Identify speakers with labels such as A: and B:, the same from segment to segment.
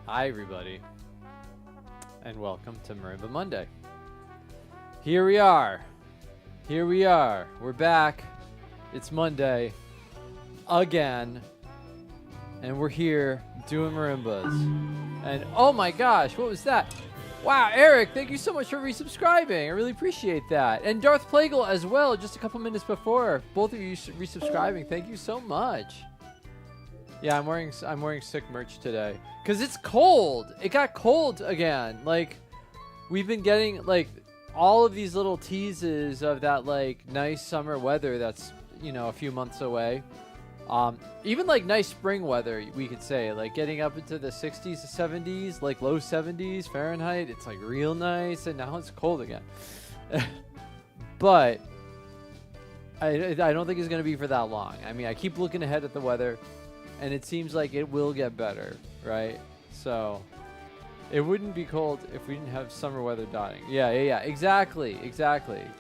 A: Hi, everybody, and welcome to Marimba Monday. Here we are. Here we are. We're back. It's Monday again, and we're here doing marimbas. And oh my gosh, what was that? Wow, Eric, thank you so much for resubscribing. I really appreciate that. And Darth Plagle as well, just a couple minutes before. Both of you resubscribing. Thank you so much. Yeah, I'm wearing sick merch today because it's cold. It got cold again. Like, we've been getting like all of these little teases of that like nice summer weather that's, you know, a few months away. Even like nice spring weather, we could say, like getting up into the 60s to 70s, like low 70s Fahrenheit. It's like real nice, and now it's cold again. But I don't think it's gonna be for that long. I mean, I keep looking ahead at the weather, and it seems like it will get better, right? So it wouldn't be cold if we didn't have summer weather dotting. Yeah, exactly.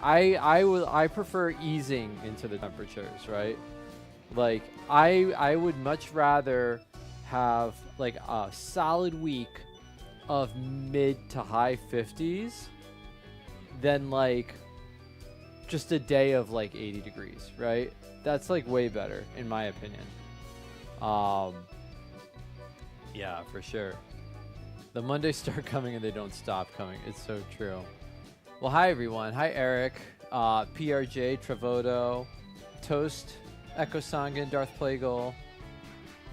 A: I prefer easing into the temperatures, right? Like I would much rather have like a solid week of mid to high 50s than like just a day of like 80 degrees, right? That's like way better in my opinion. Yeah, for sure. The Mondays start coming and they don't stop coming. It's so true. Well, hi everyone. Hi Eric, PRJ, Travoto, Toast, Echo Sangan, Darth Plagle.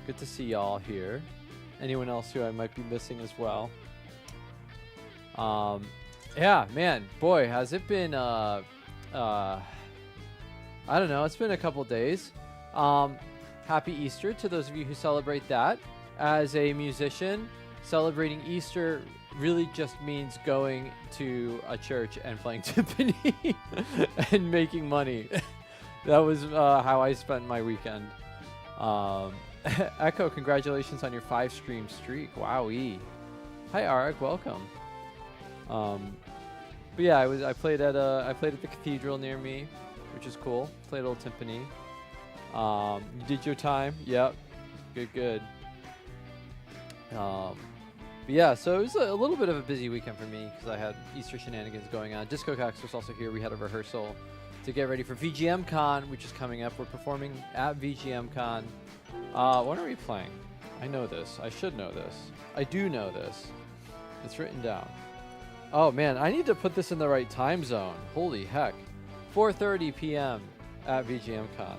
A: Good to see y'all here. Anyone else who I might be missing as well. Yeah, man, boy, has it been I don't know, it's been a couple days. Happy Easter to those of you who celebrate that. As a musician, celebrating Easter really just means going to a church and playing timpani and making money. That was how I spent my weekend. Echo, congratulations on your 5-stream streak. Wowee. Hi Arik, welcome. But yeah, I played at the cathedral near me, which is cool. Played a little timpani. You did your time. Yep. Good. But yeah, so it was a little bit of a busy weekend for me because I had Easter shenanigans going on. Disco Cax was also here. We had a rehearsal to get ready for VGM Con, which is coming up. We're performing at VGM Con. What are we playing? I know this. I should know this. I do know this. It's written down. Oh man, I need to put this in the right time zone. Holy heck. 4:30 p.m. at VGM Con.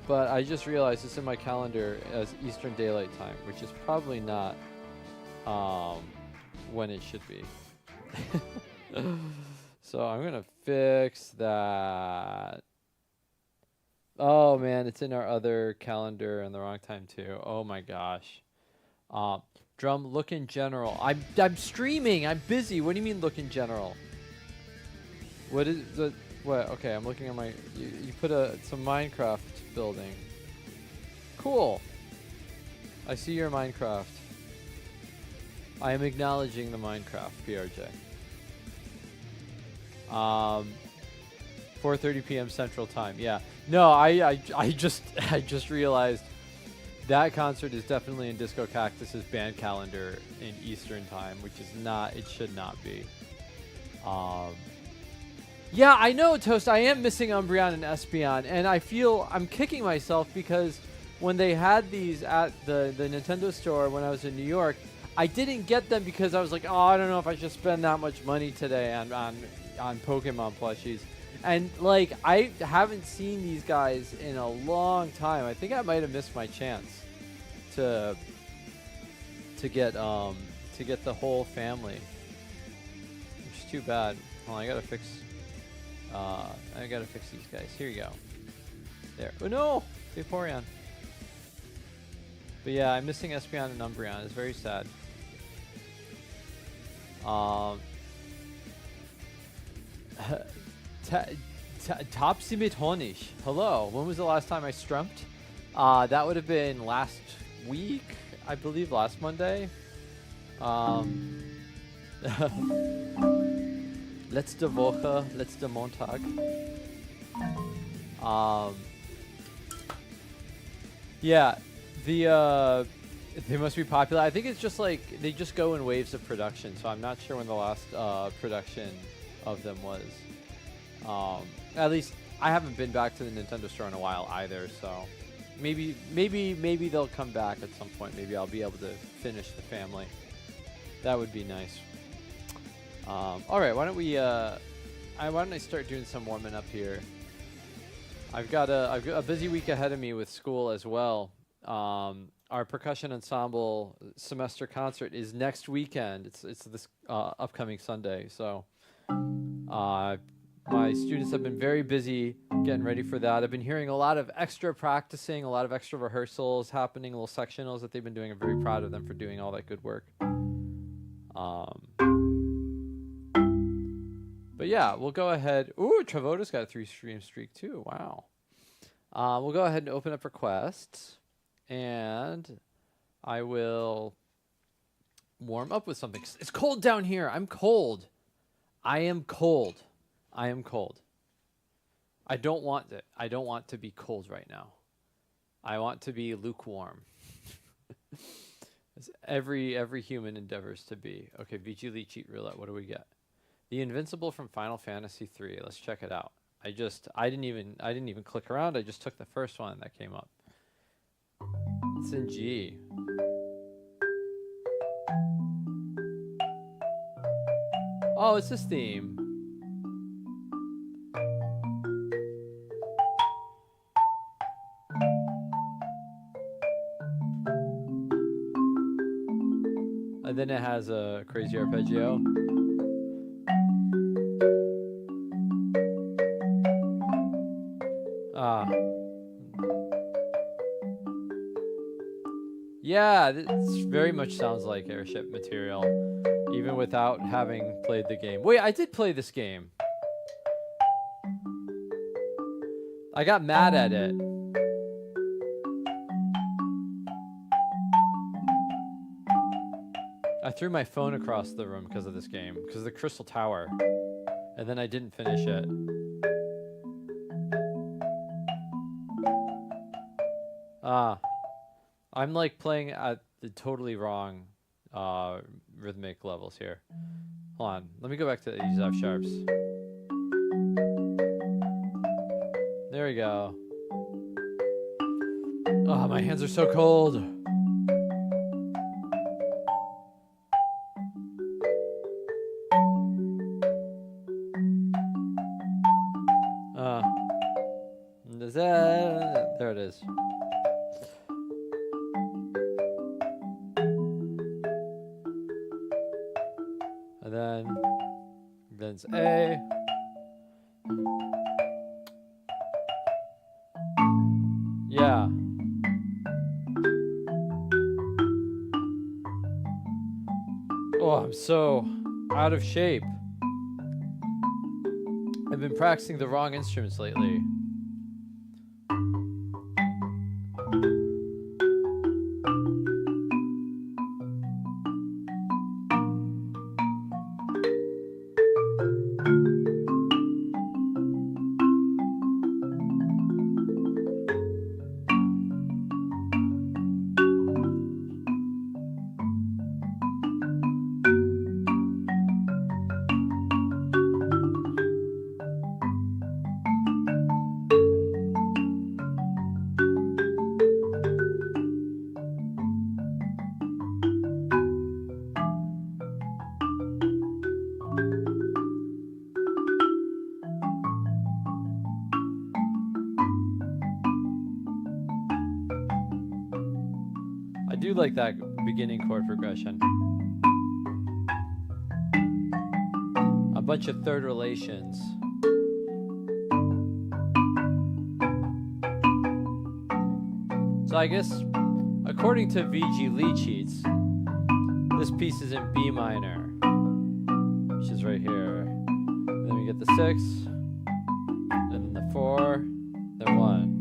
A: But I just realized it's in my calendar as Eastern Daylight Time, which is probably not when it should be. So I'm going to fix that. Oh, man, it's in our other calendar in the wrong time, too. Oh, my gosh. Drum, look in general. I'm streaming. I'm busy. What do you mean look in general? What is the... What? Okay, I'm looking at my... You put some Minecraft building. Cool. I see your Minecraft. I am acknowledging the Minecraft, PRJ. 4:30 p.m. Central Time. Yeah. No, I just realized that concert is definitely in Disco Cactus's band calendar in Eastern Time, which is not. It should not be. Yeah, I know, Toast. I am missing Umbreon and Espeon, and I feel I'm kicking myself because when they had these at the Nintendo store when I was in New York, I didn't get them because I was like, oh, I don't know if I should spend that much money today on Pokemon plushies. And like, I haven't seen these guys in a long time. I think I might have missed my chance to get the whole family, which is too bad. Well, I gotta fix these guys. Here you go. There. Oh no, Vaporeon. But yeah, I'm missing Espeon and Umbreon. It's very sad. Topsy mit Honig. Hello. When was the last time I strumped? That would have been last week, I believe, last Monday. Letzte Woche, letzte Montag. Yeah, They must be popular. I think it's just like they just go in waves of production. So I'm not sure when the last production of them was. At least I haven't been back to the Nintendo store in a while either. So maybe they'll come back at some point. Maybe I'll be able to finish the family. That would be nice. All right, why don't we? Why don't I start doing some warming up here? I've got a busy week ahead of me with school as well. Our percussion ensemble semester concert is next weekend. It's this upcoming Sunday. So my students have been very busy getting ready for that. I've been hearing a lot of extra practicing, a lot of extra rehearsals happening, little sectionals that they've been doing. I'm very proud of them for doing all that good work. But yeah, we'll go ahead. Ooh, Travota's got a 3-stream streak too. Wow. We'll go ahead and open up requests. And I will warm up with something. It's cold down here. I'm cold. I am cold. I am cold. I don't want it. I don't want to be cold right now. I want to be lukewarm. As every human endeavors to be. Okay, VG Cheat Roulette. What do we get? The Invincible from Final Fantasy 3. Let's check it out. I didn't even click around. I just took the first one that came up. It's in G. Oh, it's this theme. And then it has a crazy arpeggio. Yeah, this very much sounds like Airship material, even without having played the game. Wait, I did play this game. I got mad at it. I threw my phone across the room because of this game, because of the Crystal Tower. And then I didn't finish it. I'm like playing at the totally wrong rhythmic levels here. Hold on, let me go back to these F sharps. There we go. Oh, my hands are so cold. There it is. And then it's A. Yeah. Oh, I'm so out of shape. I've been practicing the wrong instruments lately. I do like that beginning chord progression. A bunch of third relations. So I guess, according to VG lead sheets, this piece is in B minor, which is right here. And then we get the 6, and then the 4, then 1.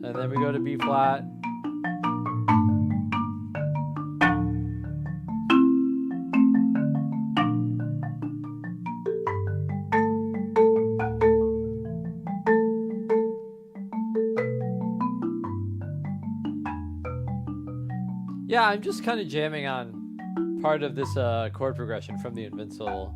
A: And then we go to B flat. Yeah, I'm just kind of jamming on part of this chord progression from the Invincible.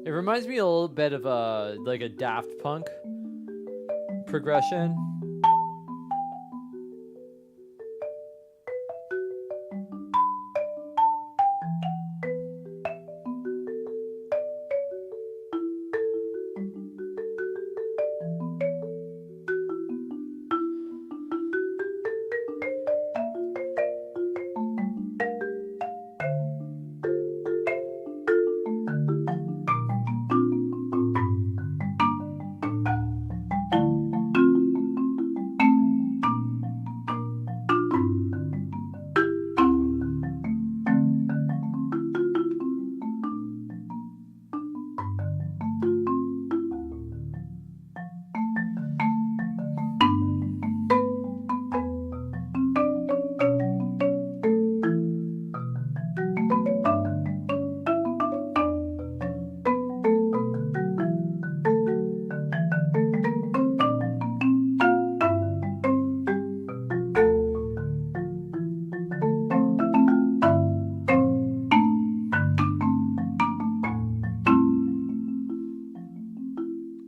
A: It reminds me a little bit of like a Daft Punk progression.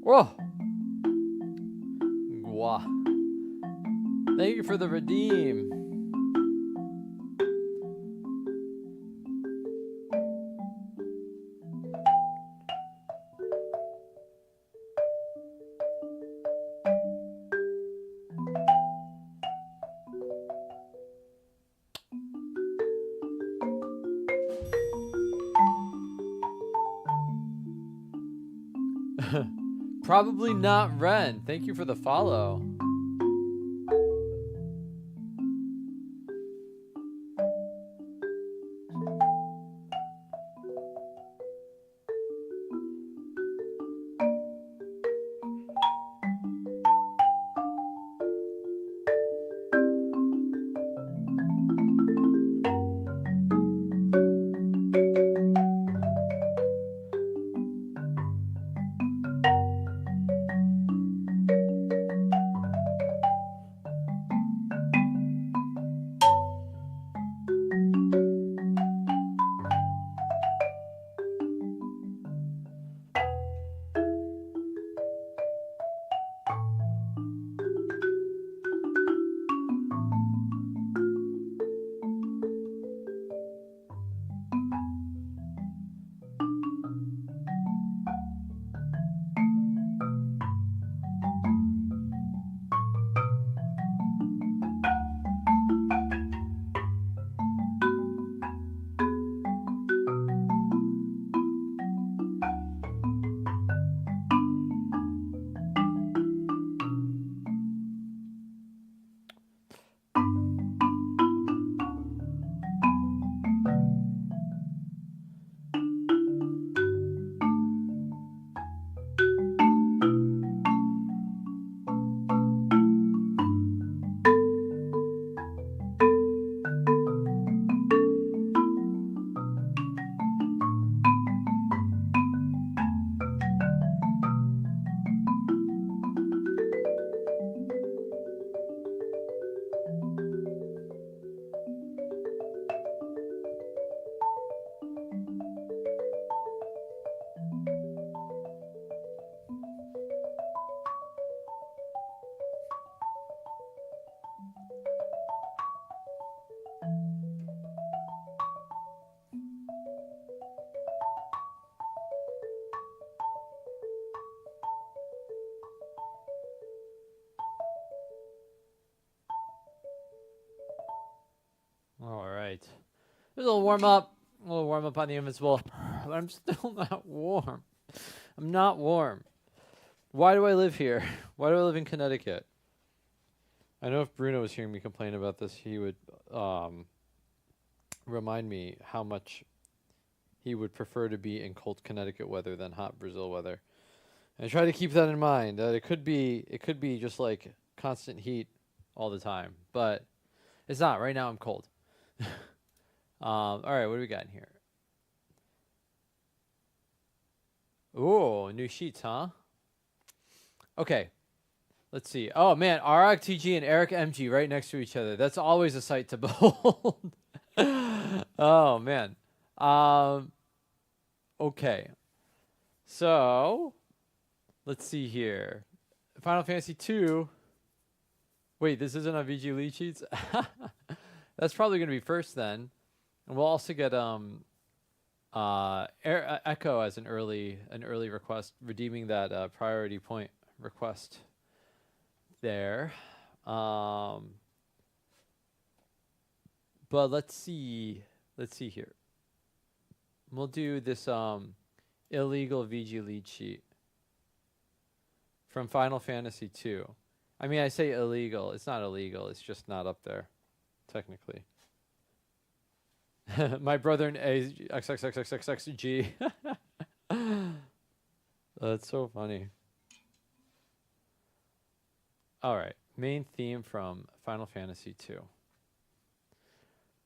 A: Whoa! Wow. Thank you for the redeem. Probably not Ren. Thank you for the follow. All right. There's a little warm up. A little warm up on the Invincible. But I'm still not warm. I'm not warm. Why do I live here? Why do I live in Connecticut? I know if Bruno was hearing me complain about this, he would remind me how much he would prefer to be in cold Connecticut weather than hot Brazil weather. And I try to keep that in mind. That it could be just like constant heat all the time, but it's not. Right now I'm cold. All right, what do we got in here? Ooh, new sheets, huh? Okay. Let's see. Oh man, ROCTG and Eric MG right next to each other. That's always a sight to behold. Oh man. Okay. So let's see here. Final Fantasy 2. Wait, this isn't on VG lead sheets? That's probably gonna be first then. And we'll also get Echo as an early request, redeeming that priority point request there. But let's see here. We'll do this illegal VG lead sheet from Final Fantasy 2. I mean, I say illegal. It's not illegal. It's just not up there, technically. My brother in A XXXXXXG. That's so funny. All right, main theme from Final Fantasy 2.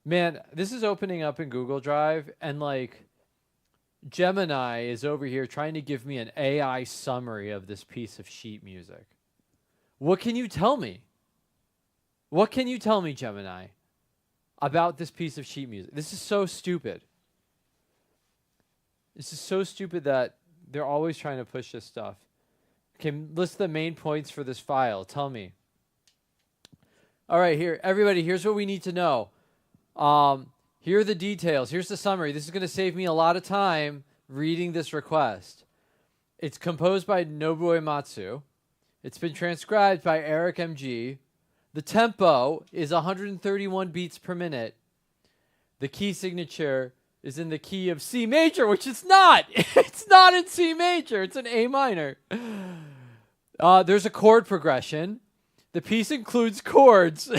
A: Man, this is opening up in Google Drive, and like Gemini is over here trying to give me an AI summary of this piece of sheet music. What can you tell me? What can you tell me, Gemini, about this piece of sheet music? This is so stupid. This is so stupid that they're always trying to push this stuff. Okay, list the main points for this file. Tell me. All right, here, everybody, here's what we need to know. Here are the details. Here's the summary. This is going to save me a lot of time reading this request. It's composed by Nobuo Uematsu. It's been transcribed by Eric MG. The tempo is 131 beats per minute. The key signature is in the key of C major, which it's not. It's not in C major. It's in A minor. There's a chord progression. The piece includes chords.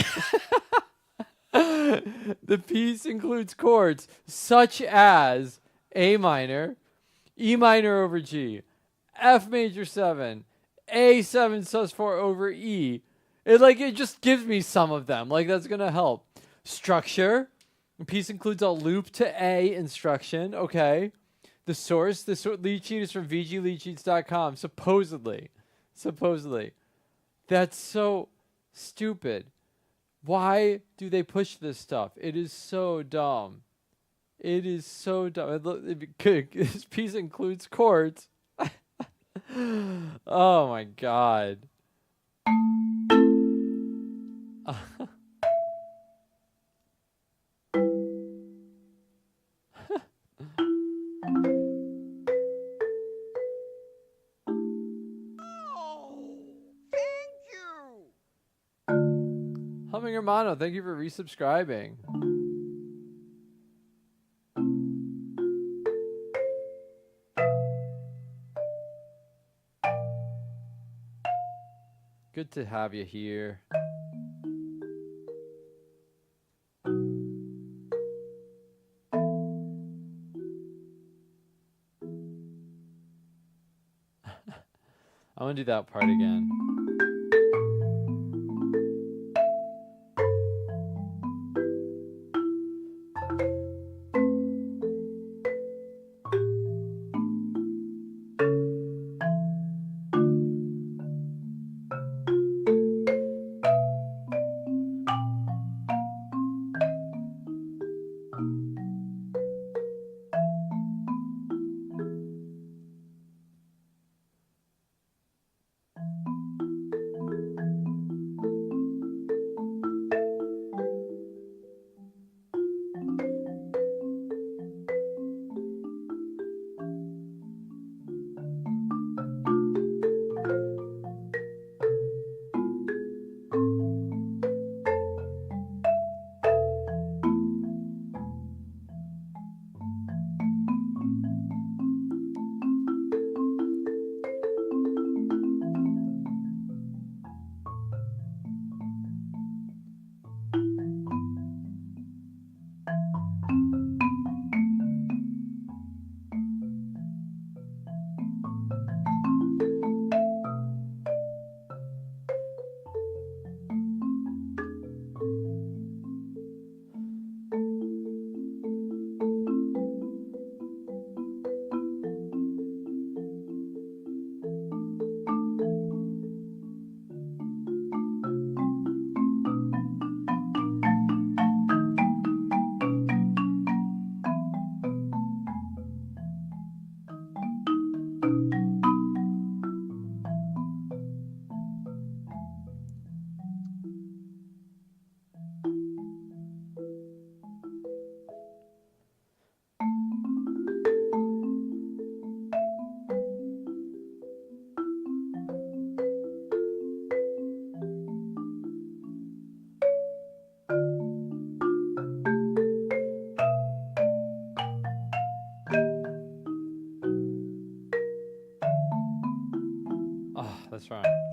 A: The piece includes chords such as A minor, E minor over G, F major 7, A7 sus4 over E. It just gives me some of them. Like, that's going to help. Structure. The piece includes a loop to A instruction. Okay. The source lead sheet is from vgleadsheets.com. Supposedly. That's so stupid. Why do they push this stuff? It is so dumb. It is so dumb. This piece includes chords. Oh my god. Humming Hermano, thank you for resubscribing. Good to have you here. I want to do that part again. this rhyme.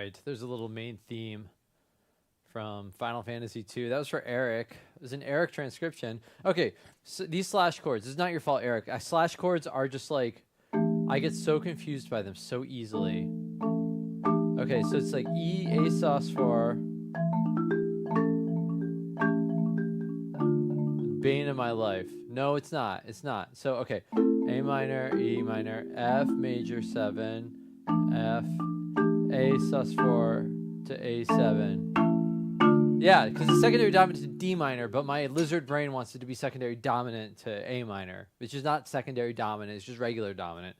A: right. There's a little main theme from Final Fantasy II. That was for Eric. It was an Eric transcription. Okay, so these slash chords. This is not your fault, Eric. Slash chords are just like, I get so confused by them so easily. Okay, so it's like E, A sus 4. Bane of my life. No, it's not. It's not. So, okay. A minor, E minor, F major 7, F, A sus 4 to A7. Yeah, because it's secondary dominant to D minor, but my lizard brain wants it to be secondary dominant to A minor, which is not secondary dominant, it's just regular dominant.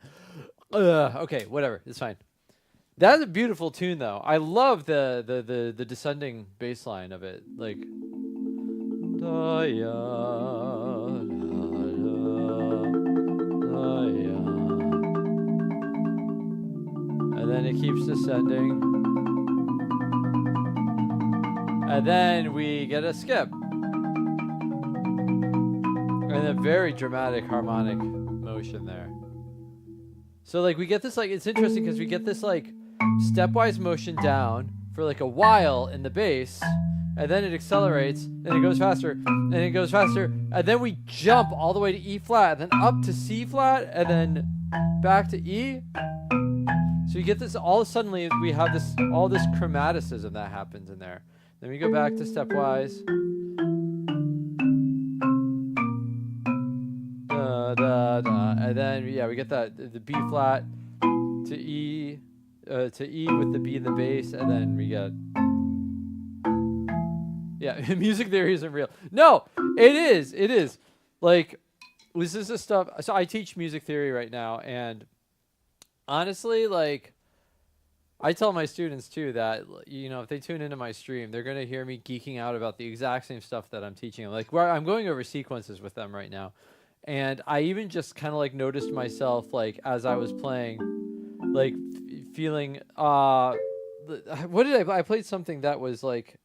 A: Okay, whatever, it's fine. That's a beautiful tune, though. I love the descending bass line of it, like. Da, ya, da, ya. And then it keeps descending. And then we get a skip. And a very dramatic harmonic motion there. So like we get this like, it's interesting because we get this like stepwise motion down for like a while in the bass. And then it accelerates, and it goes faster, and it goes faster. And then we jump all the way to E flat, and then up to C flat, and then back to E. So you get this, all of a sudden we have this, all this chromaticism that happens in there. Then we go back to stepwise. Da, da, da. And then, yeah, we get that, the B flat to E with the B in the bass, and then we get... Yeah, music theory isn't real. No, it is. It is. Like, this is the stuff. So I teach music theory right now, and honestly, like, I tell my students too that, you know, if they tune into my stream, they're gonna hear me geeking out about the exact same stuff that I'm teaching them. Like, where I'm going over sequences with them right now, and I even just kind of like noticed myself, like, as I was playing, like, feeling. What did I played something that was like.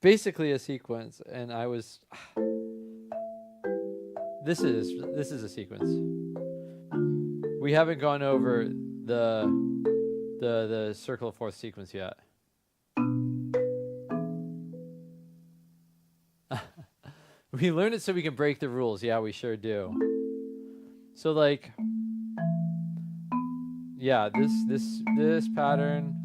A: Basically a sequence, and I was. This is a sequence. We haven't gone over the circle of fourth sequence yet. We learn it so we can break the rules. Yeah, we sure do. So like, yeah, this pattern.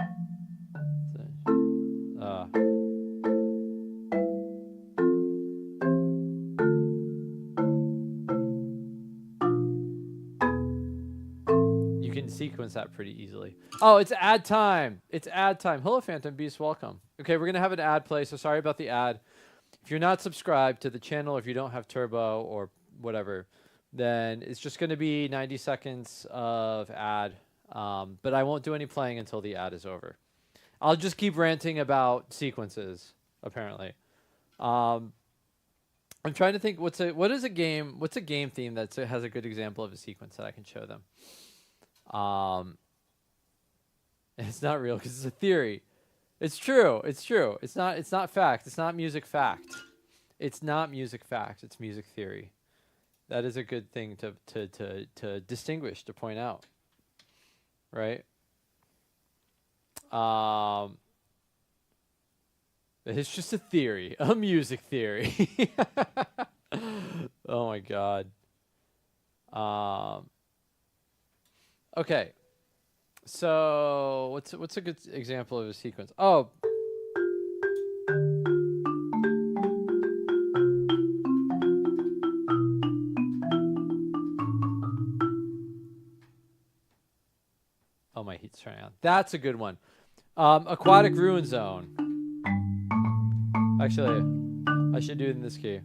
A: Sequence that pretty easily. Oh, it's ad time. It's ad time. Hello, Phantom Beast. Welcome. Okay, we're going to have an ad play, so sorry about the ad. If you're not subscribed to the channel, if you don't have Turbo or whatever, then it's just going to be 90 seconds of ad, but I won't do any playing until the ad is over. I'll just keep ranting about sequences, apparently. I'm trying to think, what's a game theme that has a good example of a sequence that I can show them. It's not real because it's a theory. It's true. It's true. It's not fact. It's not music fact. It's not music fact. It's music theory. That is a good thing to distinguish, to point out. Right? It's just a theory, a music theory. Oh my God. Okay, so what's a good example of a sequence? Oh, my heat's turning on. That's a good one. Aquatic Ruin Zone. Actually, I should do it in this key.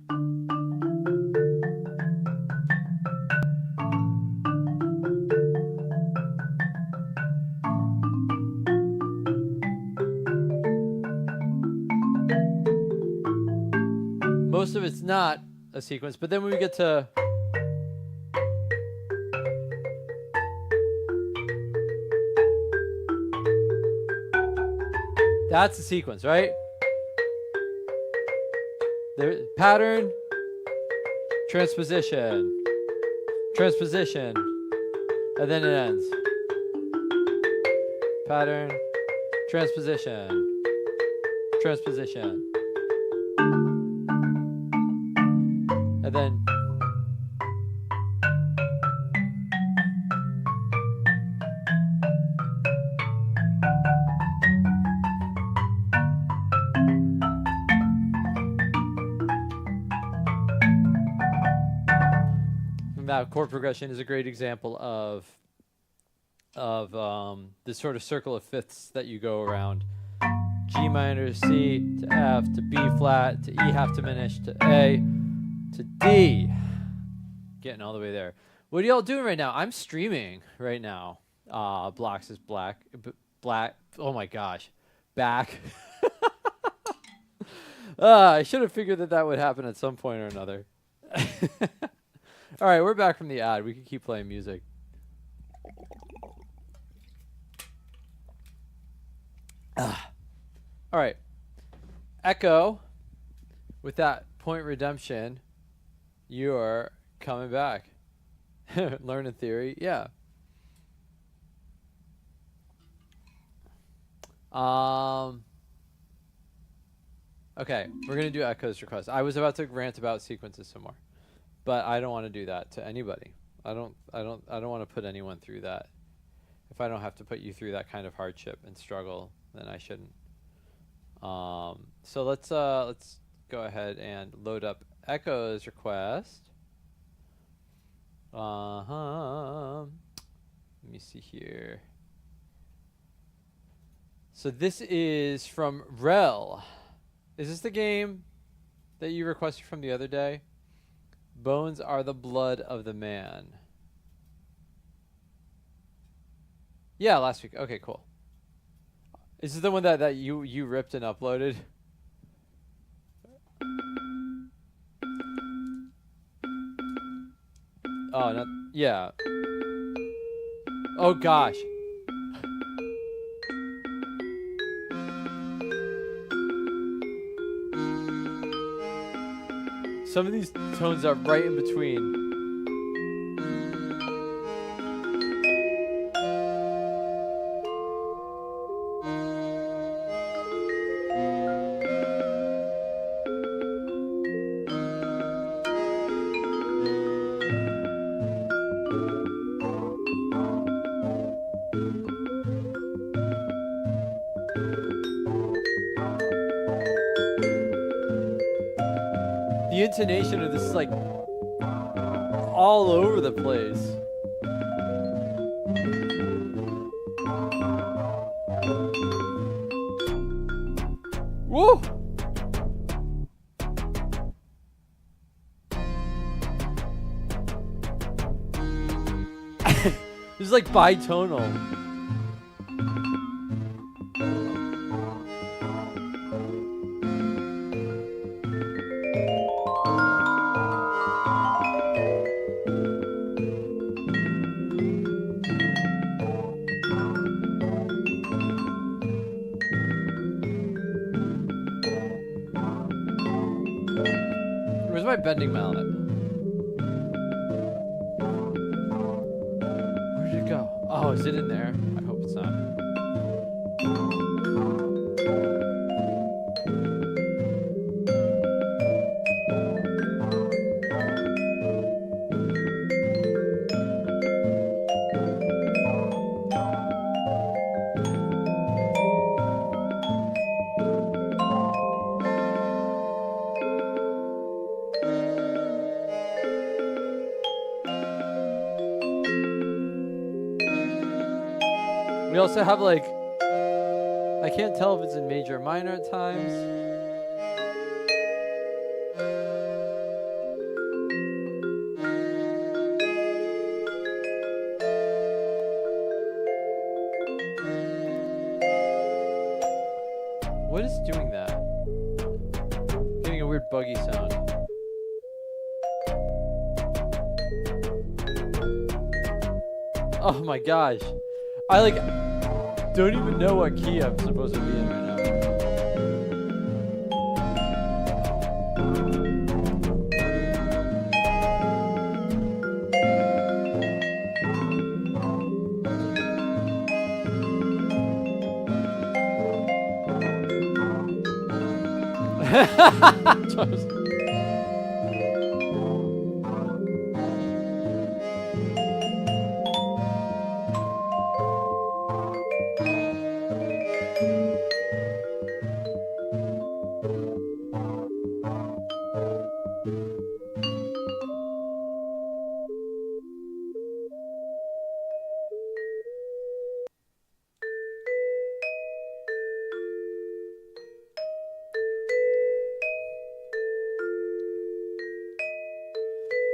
A: Most of it's not a sequence, but then when we get to that's a sequence, right? The pattern, transposition, and then it ends. Pattern, Transposition. Transposition. And then that chord progression is a great example of this sort of circle of fifths that you go around. G minor to C to F to B flat to E half diminished to A to D. Getting all the way there. What are y'all doing right now? I'm streaming right now. Blocks is black. Black. Oh my gosh. Back. I should have figured that would happen at some point or another. All right, we're back from the ad. We can keep playing music. All right. Echo, with that point redemption, you're coming back. Learning theory, yeah. Okay, we're gonna do Echo's request. I was about to rant about sequences some more, but I don't want to do that to anybody. I don't want to put anyone through that. If I don't have to put you through that kind of hardship and struggle, then I shouldn't. So let's go ahead and load up Echo's request. Let me see here. So this is from Rel. Is this the game that you requested from the other day? Bones are the blood of the man. Yeah, last week. Okay, cool. Is this the one that you ripped and uploaded? Oh, not yeah. Oh gosh. Some of these tones are right in between. The intonation of this is like all over the place. Woo! This is like bitonal. Where's my bending mallet? Where did it go? Oh, is it in there? I hope it's not. We also have like, I can't tell if it's in major or minor at times. What is doing that? Getting a weird buggy sound. Oh my gosh. I like don't even know what key I'm supposed to be in right now.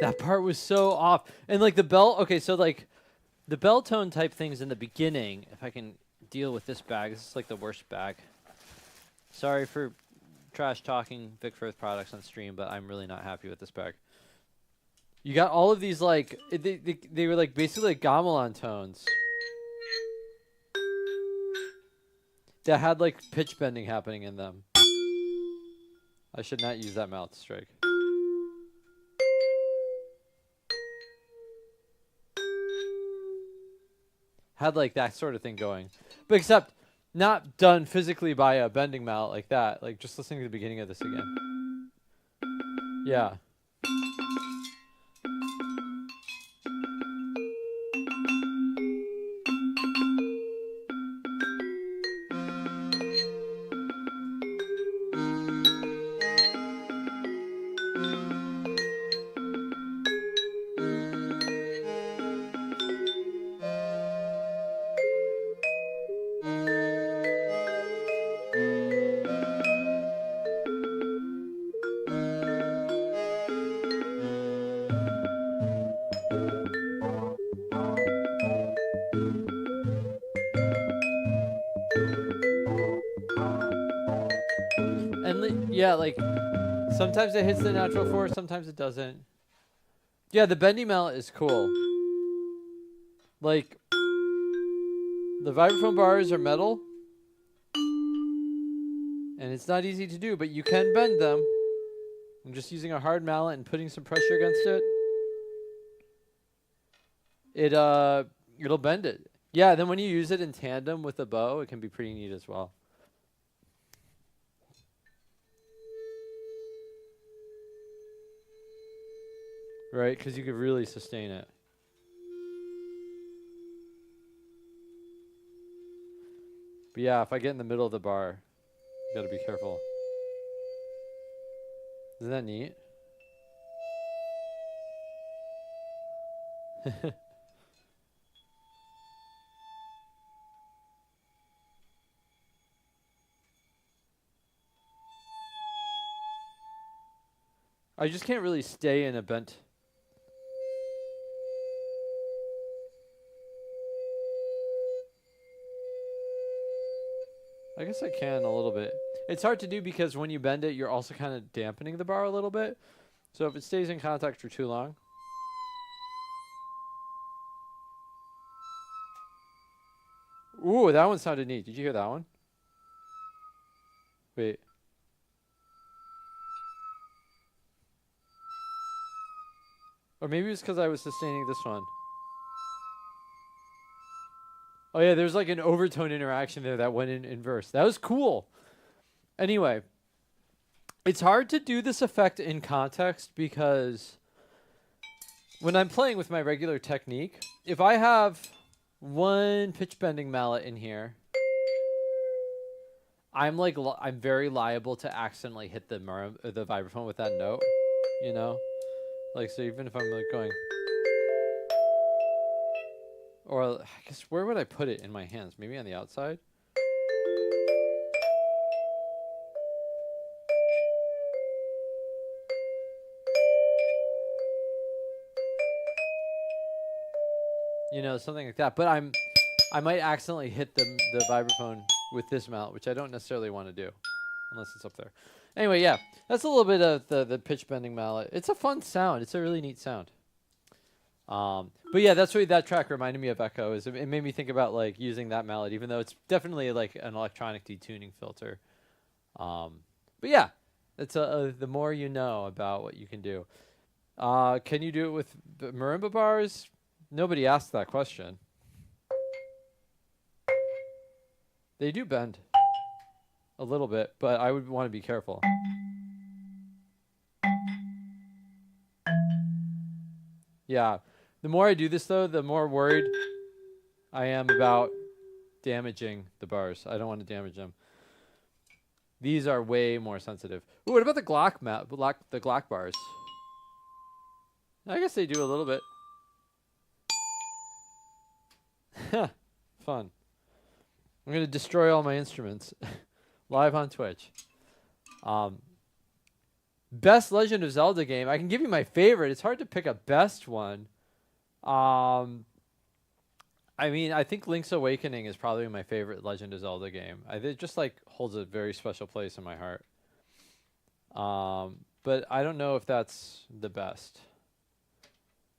A: That part was so off. And like the bell, okay, so like the bell tone type things in the beginning, if I can deal with this bag, this is like the worst bag. Sorry for trash talking Vic Firth products on stream, but I'm really not happy with this bag. You got all of these like, they were like basically like gamelan tones that had like pitch bending happening in them. I should not use that mouth strike. Had like that sort of thing going, but except not done physically by a bending mallet like that. Like just listening to the beginning of this again. Yeah. Yeah, like sometimes it hits the natural four, sometimes it doesn't. Yeah, the bendy mallet is cool. Like the vibraphone bars are metal, and it's not easy to do, but you can bend them. I'm just using a hard mallet and putting some pressure against it. It'll bend it. Yeah, then when you use it in tandem with a bow, it can be pretty neat as well. Right, because you could really sustain it. But yeah, if I get in the middle of the bar, you gotta be careful. Isn't that neat? I just can't really stay in a bent. I guess I can a little bit. It's hard to do because when you bend it, you're also kind of dampening the bar a little bit. So if it stays in contact for too long. Ooh, that one sounded neat. Did you hear that one? Wait. Or maybe it's because I was sustaining this one. Oh yeah, there's like an overtone interaction there that went in inverse. That was cool. Anyway, it's hard to do this effect in context because when I'm playing with my regular technique, if I have one pitch bending mallet in here, I'm like I'm very liable to accidentally hit the vibraphone with that note, you know? Like, so even if I'm like going, or I guess where would I put it in my hands? Maybe on the outside? You know, something like that. But I might accidentally hit the vibraphone with this mallet, which I don't necessarily want to do, unless it's up there. Anyway, yeah, that's a little bit of the pitch bending mallet. It's a fun sound. It's a really neat sound. But yeah, that's what that track reminded me of Echo. Is it made me think about like using that mallet, even though it's definitely like an electronic detuning filter. But yeah, it's the more you know about what you can do. Can you do it with marimba bars? Nobody asked that question. They do bend a little bit, but I would want to be careful. Yeah. The more I do this, though, the more worried I am about damaging the bars. I don't want to damage them. These are way more sensitive. Ooh, what about the the Glock bars? I guess they do a little bit. Fun. I'm going to destroy all my instruments live on Twitch. Best Legend of Zelda game. I can give you my favorite. It's hard to pick a best one. I mean, I think Link's Awakening is probably my favorite Legend of Zelda game. It just like holds a very special place in my heart. But I don't know if that's the best.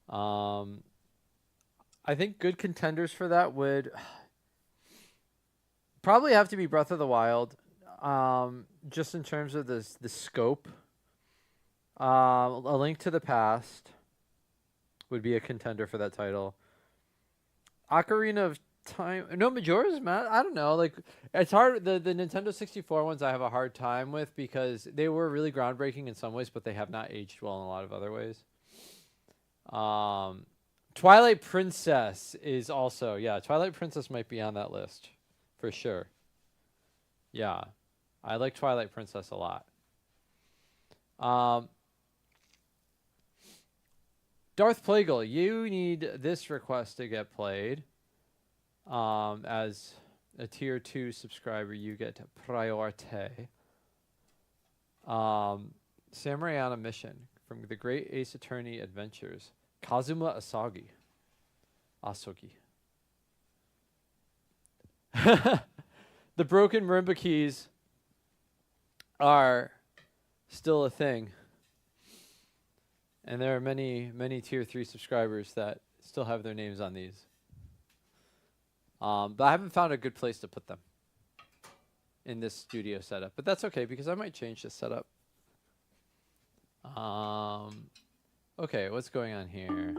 A: I think good contenders for that would probably have to be Breath of the Wild. Just in terms of the scope. A Link to the Past would be a contender for that title. Ocarina of Time. No, Majora's Mask. I don't know. Like, it's hard. The Nintendo 64 ones I have a hard time with because they were really groundbreaking in some ways, but they have not aged well in a lot of other ways. Twilight Princess is also, yeah, Twilight Princess might be on that list for sure. Yeah, I like Twilight Princess a lot. Darth Plagueis, you need this request to get played. As a tier 2 subscriber, you get priority. Samurai on a Mission from the Great Ace Attorney Adventures. Kazuma Asogi. The broken marimba keys are still a thing. And there are many, many tier 3 subscribers that still have their names on these. But I haven't found a good place to put them in this studio setup. But that's okay because I might change this setup. Okay, what's going on here?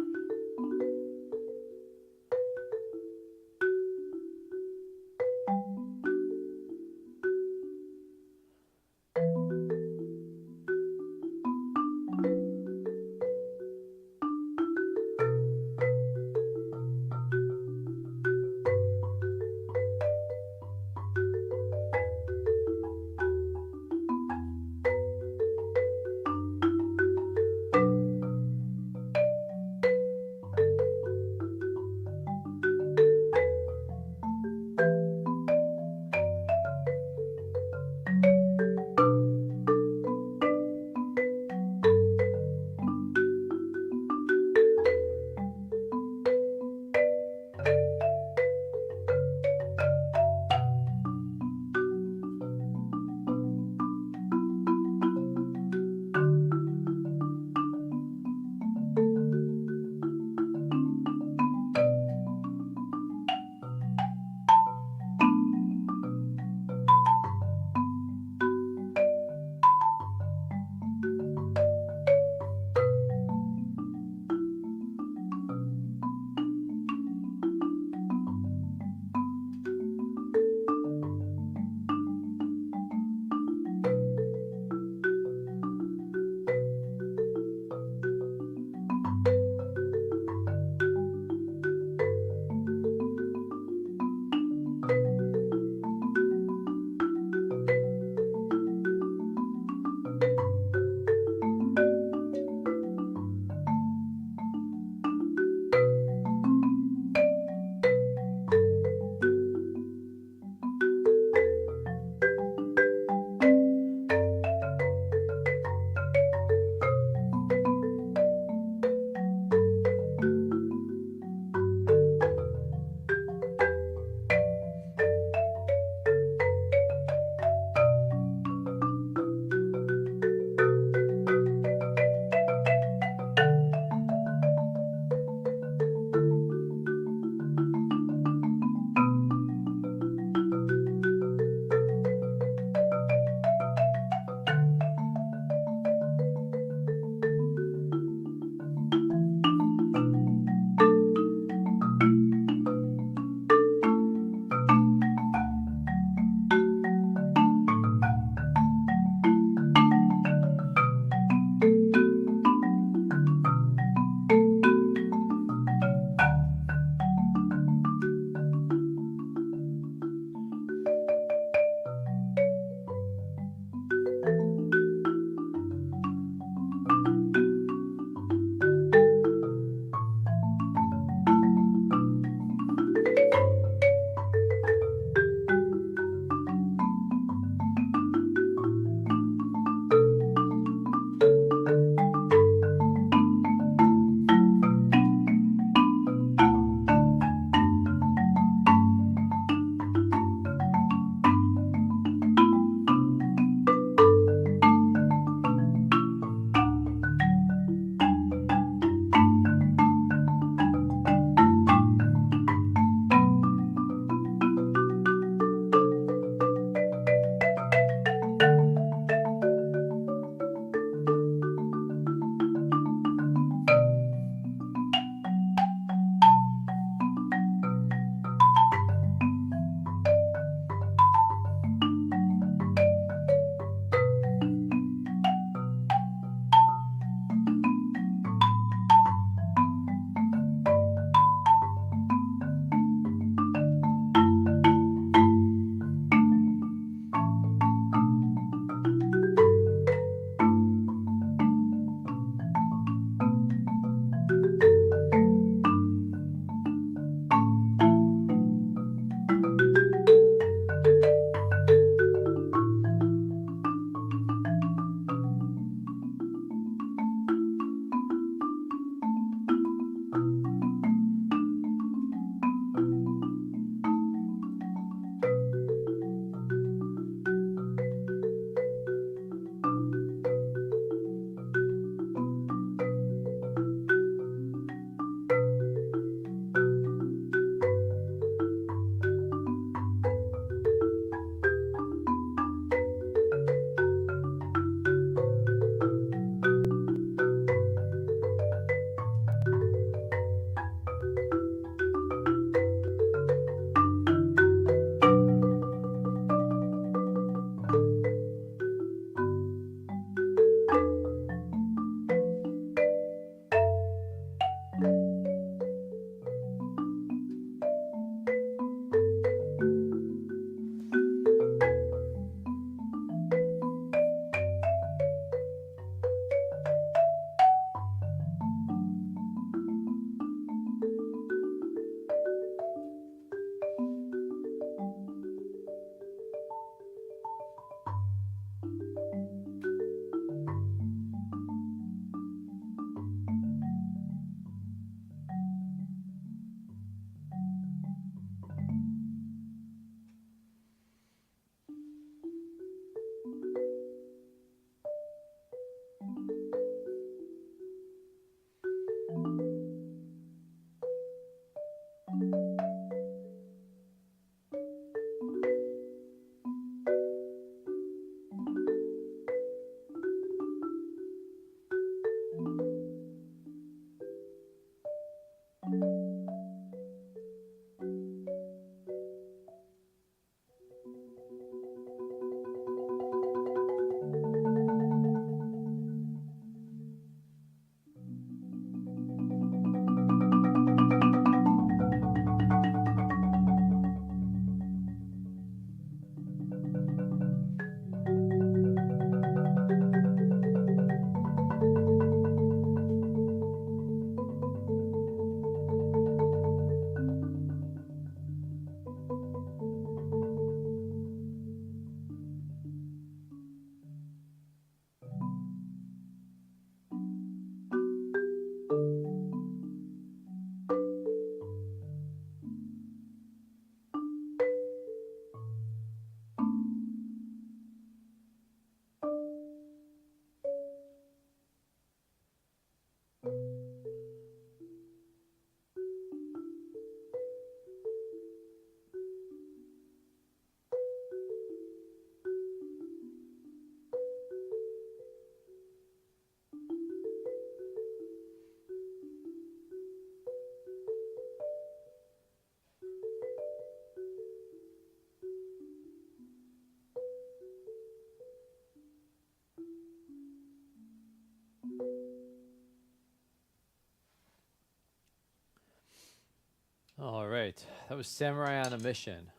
A: All right. That was Samurai on a Mission.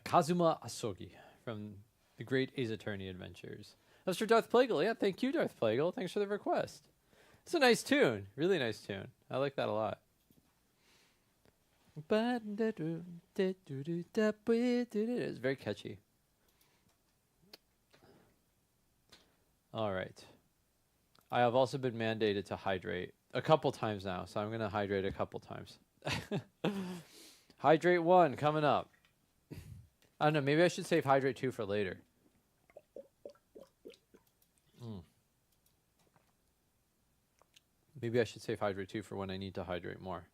A: Kazuma Asogi from the Great Ace Attorney Adventures. That's for Darth Plagueis. Yeah, thank you, Darth Plagueis. Thanks for the request. It's a nice tune. Really nice tune. I like that a lot. It's very catchy. All right. I have also been mandated to hydrate a couple times now, so I'm going to hydrate a couple times. Hydrate 1 coming up. I don't know. Maybe I should save hydrate 2 for later. Maybe I should save hydrate 2 for when I need to hydrate more.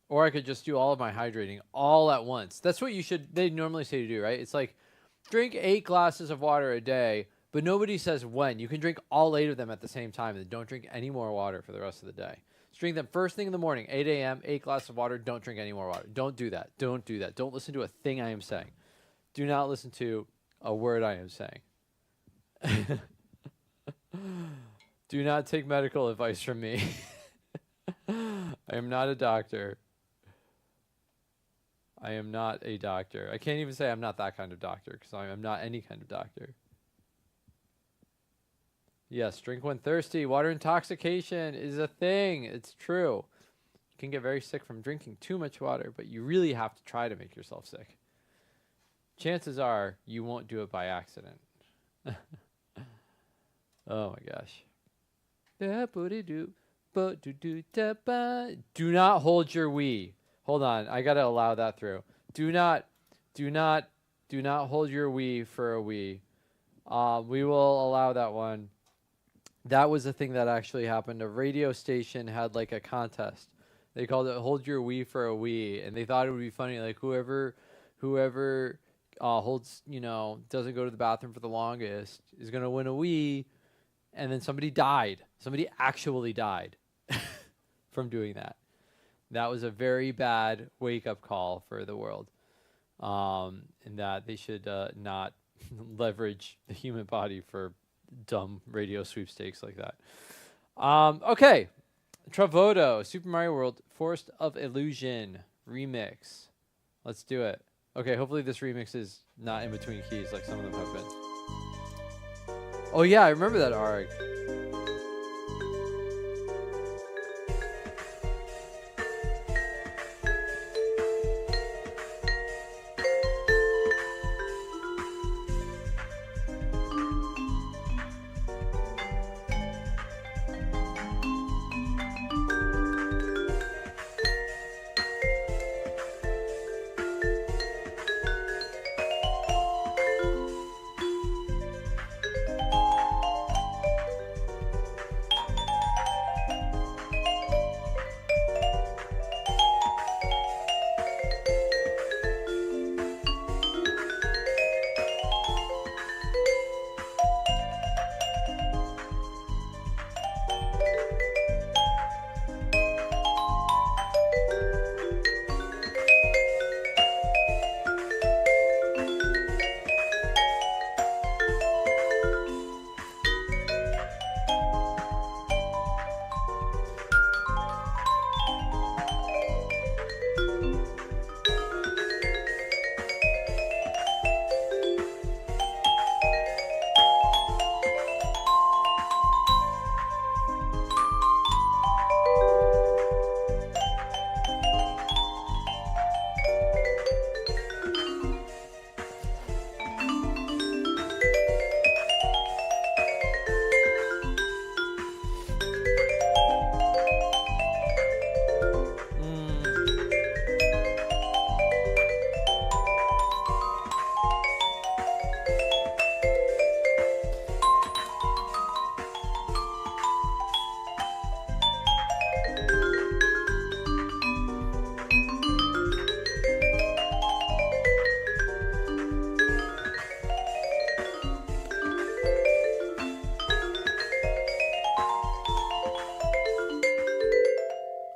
A: Or I could just do all of my hydrating all at once. That's what they normally say to do, right? It's like drink 8 glasses of water a day, but nobody says when. You can drink all 8 of them at the same time and don't drink any more water for the rest of the day. Just drink them first thing in the morning, 8 a.m., 8 glasses of water. Don't drink any more water. Don't do that. Don't do that. Don't listen to a thing I am saying. Do not listen to a word I am saying. Do not take medical advice from me. I am not a doctor. I am not a doctor. I can't even say I'm not that kind of doctor because I am not any kind of doctor. Yes, drink when thirsty. Water intoxication is a thing. It's true. You can get very sick from drinking too much water, but you really have to try to make yourself sick. Chances are you won't do it by accident. Oh my gosh. Do not hold your wee. Hold on, I gotta allow that through. Do not hold your wee for a wee. We will allow that one. That was a thing that actually happened. A radio station had like a contest. They called it "Hold Your Wee for a Wee," and they thought it would be funny. Like whoever holds, doesn't go to the bathroom for the longest is gonna win a wee. And then somebody died. Somebody actually died from doing that. That was a very bad wake-up call for the world. And that they should not leverage the human body for dumb radio sweepstakes like that. Okay. Travoto, Super Mario World, Forest of Illusion remix. Let's do it. Okay, hopefully this remix is not in between keys like some of them have been. Oh yeah, I remember that arc.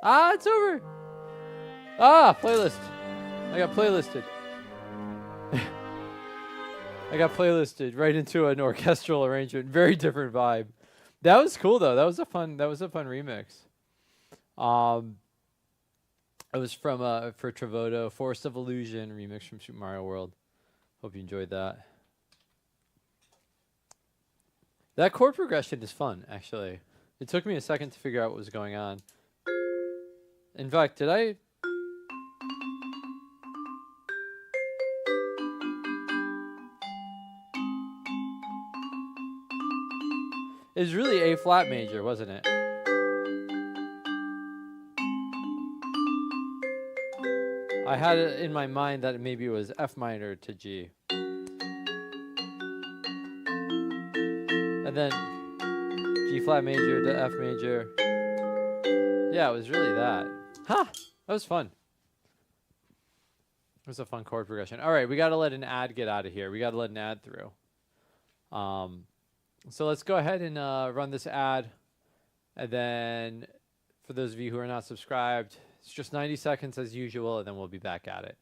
A: Ah, it's over. Ah, playlist. I got playlisted. I got playlisted right into an orchestral arrangement. Very different vibe. That was cool though. That was a fun remix. It was from for Travoto, Forest of Illusion remix from Super Mario World. Hope you enjoyed that. That chord progression is fun, actually. It took me a second to figure out what was going on. In fact, did I? It was really A flat major, wasn't it? I had it in my mind that maybe it was F minor to G. And then G flat major to F major. Yeah, it was really that. Huh! That was fun. It was a fun chord progression. All right, we got to let an ad get out of here. We got to let an ad through. So let's go ahead and run this ad. And then for those of you who are not subscribed, it's just 90 seconds as usual, and then we'll be back at it.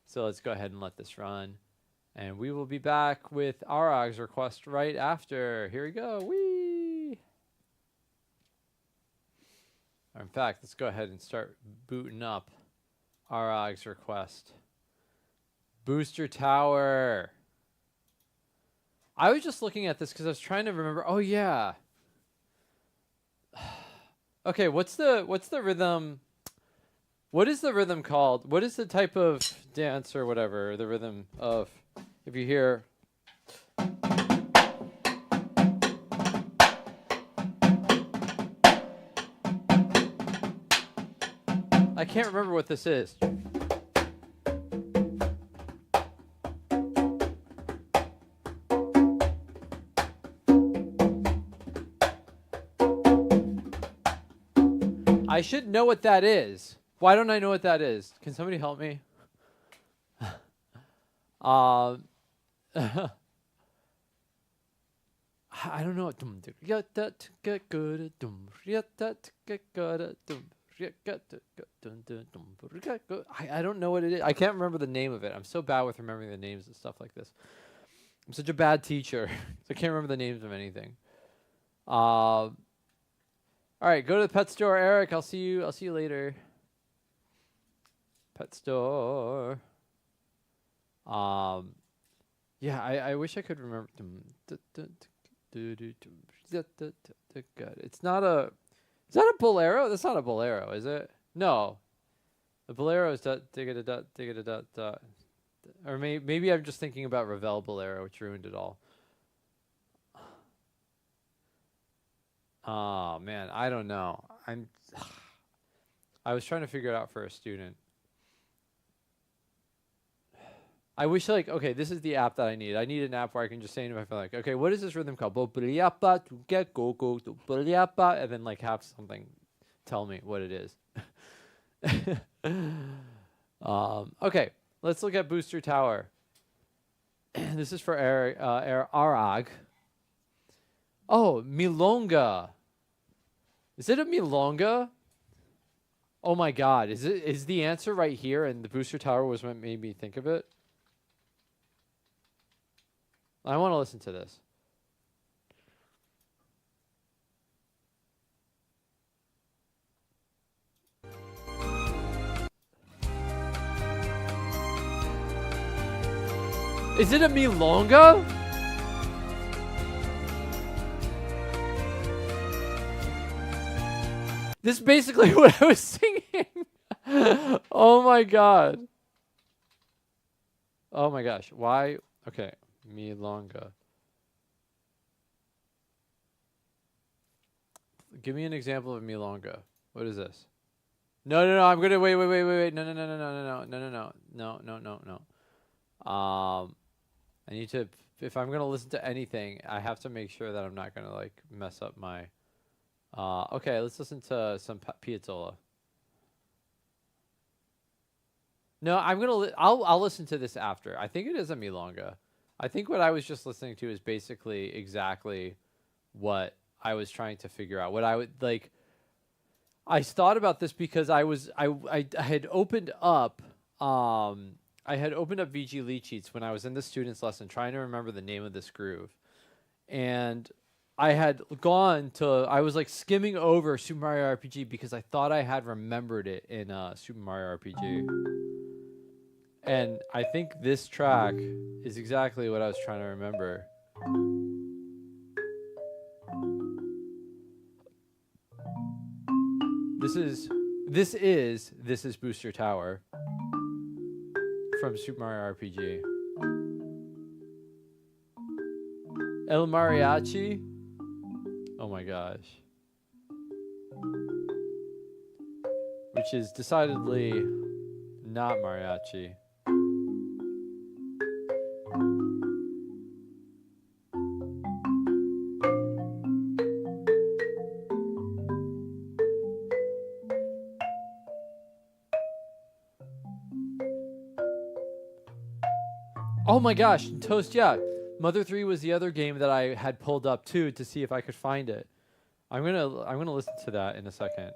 A: So let's go ahead and let this run. And we will be back with Arag's request right after. Here we go. Whee! Or in fact, let's go ahead and start booting up Arag's request. Booster Tower. I was just looking at this because I was trying to remember. Oh yeah. Okay, what's the rhythm? What is the rhythm called? What is the type of dance or whatever? The rhythm of, if you hear. I can't remember what this is. I should know what that is. Why don't I know what that is? Can somebody help me? I don't know. I don't know what it is. I can't remember the name of it. I'm so bad with remembering the names and stuff like this. I'm such a bad teacher. So I can't remember the names of anything. All right, go to the pet store, Eric. I'll see you later. Pet store. Yeah, I wish I could remember. It's not a. Is that a bolero? That's not a bolero, is it? No. The bolero is dot digga dot digga dot dot. Or maybe I'm just thinking about Ravel Bolero, which ruined it all. Oh man, I don't know. I was trying to figure it out for a student. I wish okay, this is the app that I need. I need an app where I can just say to my phone like, okay, what is this rhythm called? And then like have something tell me what it is. Okay, let's look at Booster Tower. This is for Arag. Oh, milonga. Is it a milonga? Oh my God! Is the answer right here? And the Booster Tower was what made me think of it. I want to listen to this. Is it a milonga? This is basically what I was singing. Oh my God. Oh my gosh. Why? Okay. Milonga. Give me an example of milonga. What is this? No. I'm gonna wait. No. I need to. If I'm gonna listen to anything, I have to make sure that I'm not gonna like mess up my. Okay, let's listen to some Piazzolla. No, I'm gonna. I'll listen to this after. I think it is a milonga. I think what I was just listening to is basically exactly what I was trying to figure out. What I would like. I thought about this because I had opened up. I had opened up VG lead sheets when I was in the students lesson trying to remember the name of this groove, and I had gone to, I was like skimming over Super Mario RPG because I thought I had remembered it in Super Mario RPG. And I think this track is exactly what I was trying to remember. This is Booster Tower from Super Mario RPG. El Mariachi? Oh my gosh. Which is decidedly not mariachi. Oh my gosh, Toast, yeah. Mother 3 was the other game that I had pulled up too to see if I could find it. I'm gonna listen to that in a second.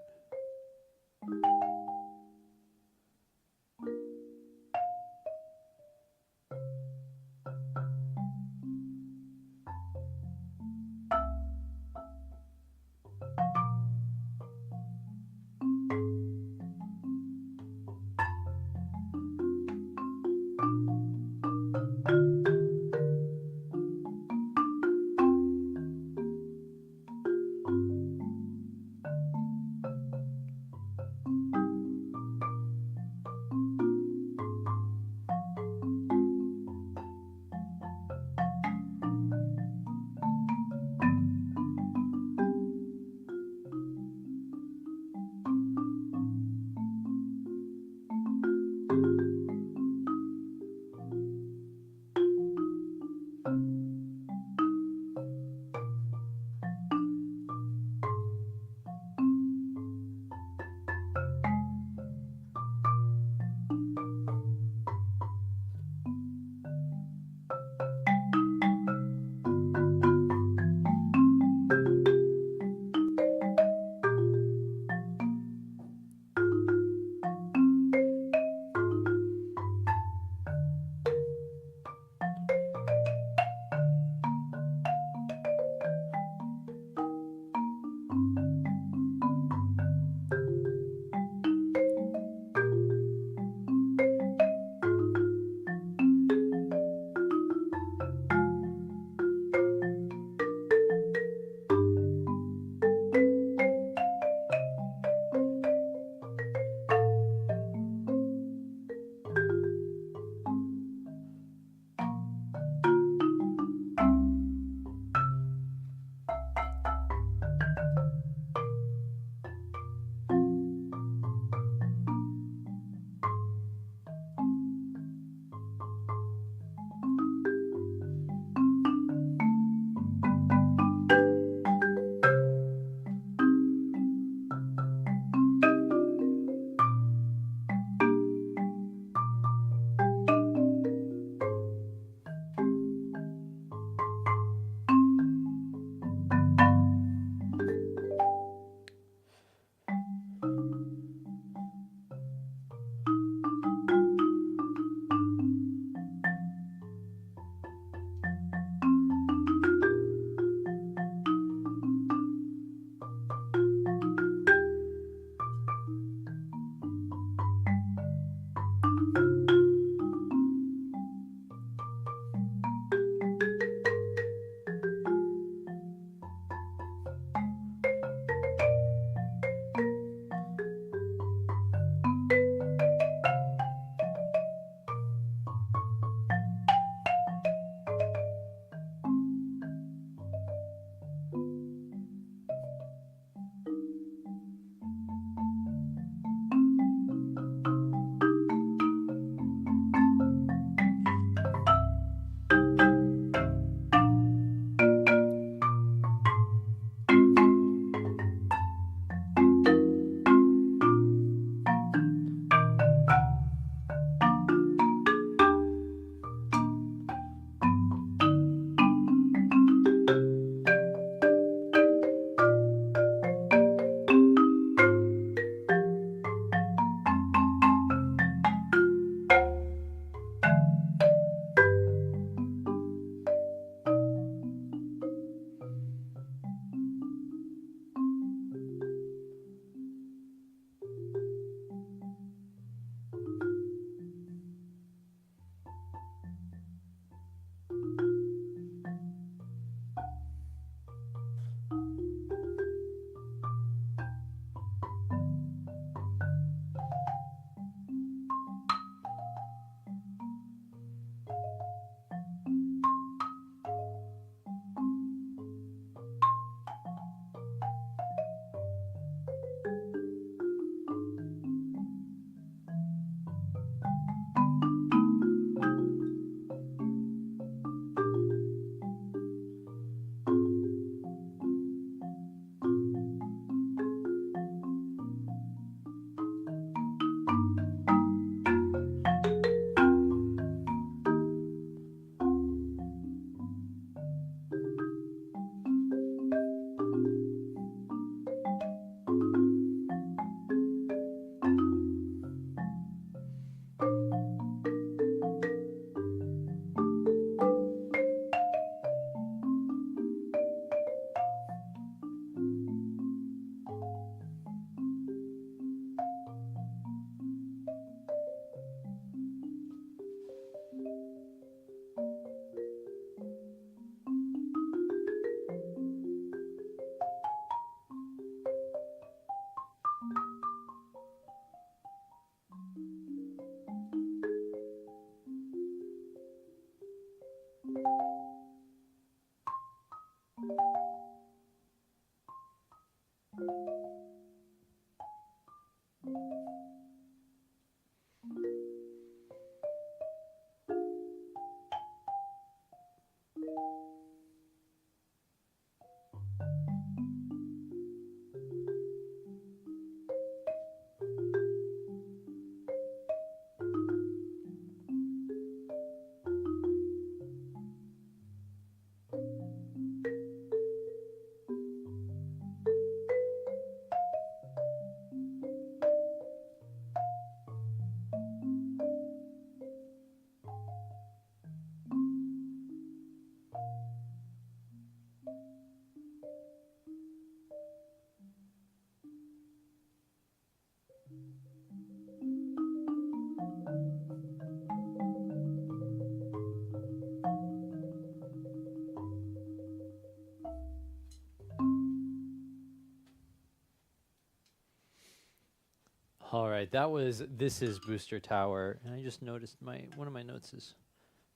A: All right, that was This Is Booster Tower, and I just noticed one of my notes is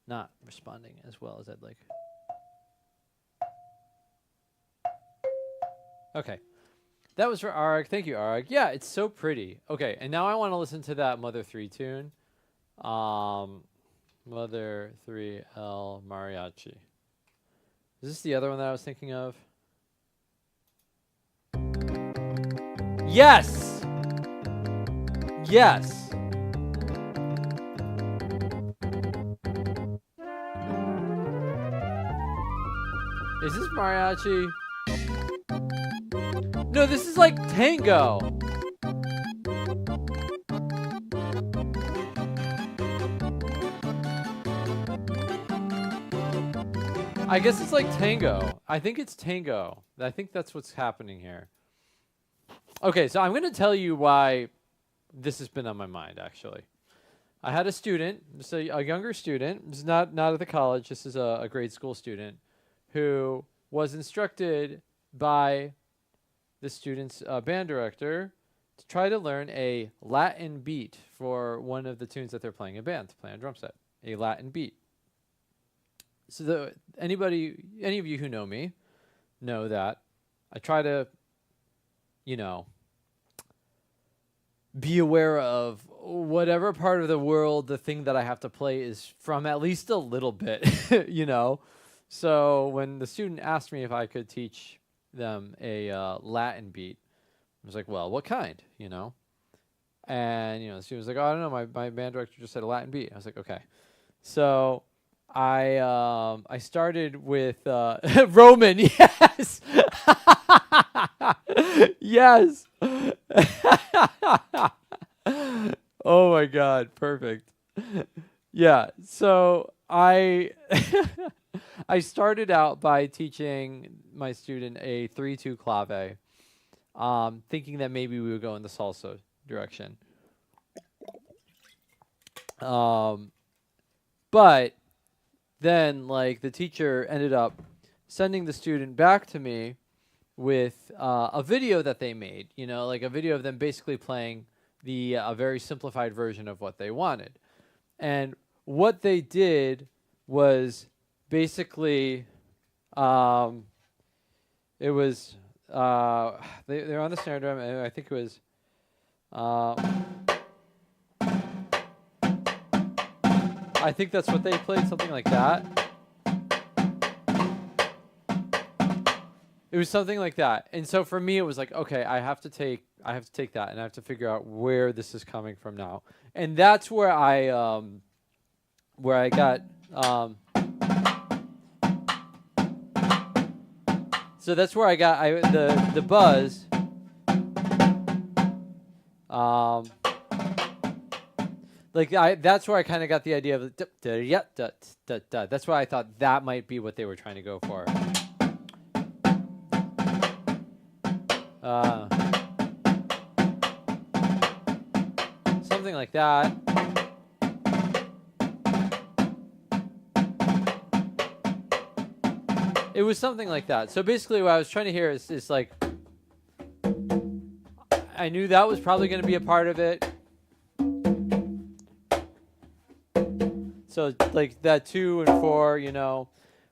A: not responding as well as I'd like. Okay. That was for Arg. Thank you, Arg. Yeah, it's so pretty. Okay, and now I want to listen to that Mother 3 tune. Mother 3L Mariachi. Is this the other one that I was thinking of? Yes! Yes! Is this mariachi? No, this is like tango. I guess it's like tango. I think it's tango. I think that's what's happening here. Okay, so I'm going to tell you why this has been on my mind, actually. I had a student, just a younger student. This is not at the college. This is a grade school student who was instructed by the student's band director to try to learn a Latin beat for one of the tunes that they're playing in band, to play on drum set, a Latin beat. So any of you who know me know that I try to, be aware of whatever part of the world the thing that I have to play is from, at least a little bit, So when the student asked me if I could teach them a Latin beat, I was like, well, what kind, And, the student was like, oh, I don't know, my band director just said a Latin beat. I was like, okay. So I started with Roman, yes! Yes! Oh my God, perfect. Yeah, so I started out by teaching my student a 3-2 clave, thinking that maybe we would go in the salsa direction. But then, the teacher ended up sending the student back to me with a video that they made, a video of them basically playing a very simplified version of what they wanted. And what they did was basically, it was, they're on the snare drum, and I think it was, I think that's what they played, something like that. It was something like that. And so for me, it was like, okay, I have to take that, and I have to figure out where this is coming from now. And that's where I got, so that's where I got the buzz. That's where I kind of got the idea of the that's why I thought that might be what they were trying to go for. Something like that. It was something like that. So basically what I was trying to hear is like, I knew that was probably going to be a part of it. So like that 2 and 4,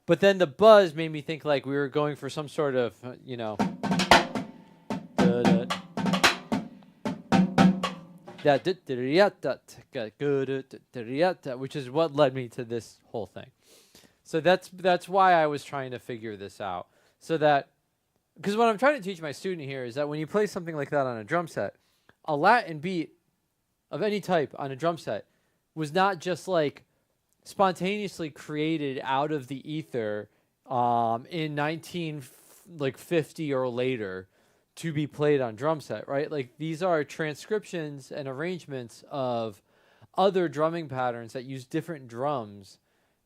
A: but then the buzz made me think like we were going for some sort of, which is what led me to this whole thing. So that's why I was trying to figure this out. So that, because what I'm trying to teach my student here is that when you play something like that on a drum set, a Latin beat of any type on a drum set was not just like spontaneously created out of the ether in 1950 or later to be played on drum set, right? Like these are transcriptions and arrangements of other drumming patterns that use different drums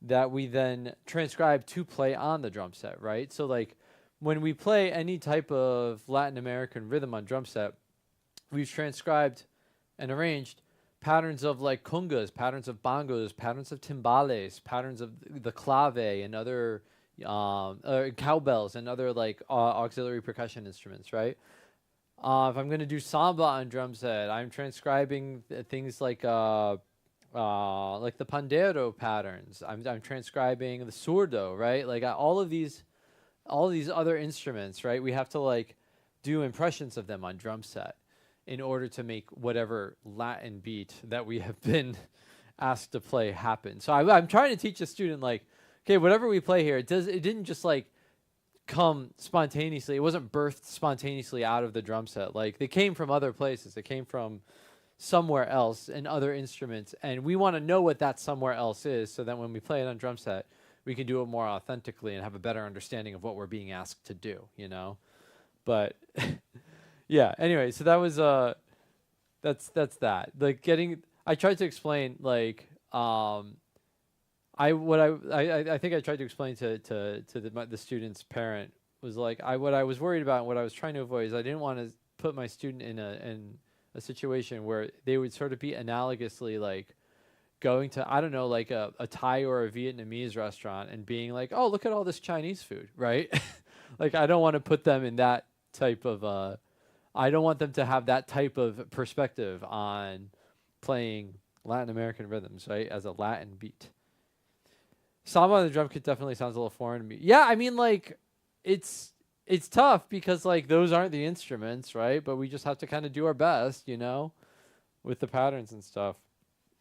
A: that we then transcribe to play on the drum set, right? So like when we play any type of Latin American rhythm on drum set, we've transcribed and arranged patterns of like congas, patterns of bongos, patterns of timbales, patterns of the clave and other cowbells and other like auxiliary percussion instruments, right? If I'm going to do samba on drum set, I'm transcribing things like the pandero patterns. I'm transcribing the surdo, right? Like all of these other instruments, right? We have to like do impressions of them on drum set in order to make whatever Latin beat that we have been asked to play happen. So I'm trying to teach a student like, okay, whatever we play here, it didn't just like come spontaneously. It wasn't birthed spontaneously out of the drum set. Like they came from other places. They came from somewhere else and other instruments. And we want to know what that somewhere else is so that when we play it on drum set, we can do it more authentically and have a better understanding of what we're being asked to do, you know? But yeah, anyway, so that was that's that. Like I tried to explain like I think I tried to explain to the student's parent was like what I was worried about and what I was trying to avoid is I didn't want to put my student in a situation where they would sort of be analogously like going to, I don't know, like a Thai or a Vietnamese restaurant and being like, oh, look at all this Chinese food, right? Like I don't want to put them in that type of I don't want them to have that type of perspective on playing Latin American rhythms, right, as a Latin beat. Samba on the drum kit definitely sounds a little foreign to me. Yeah, I mean, like, it's tough because, like, those aren't the instruments, right? But we just have to kind of do our best, you know, with the patterns and stuff.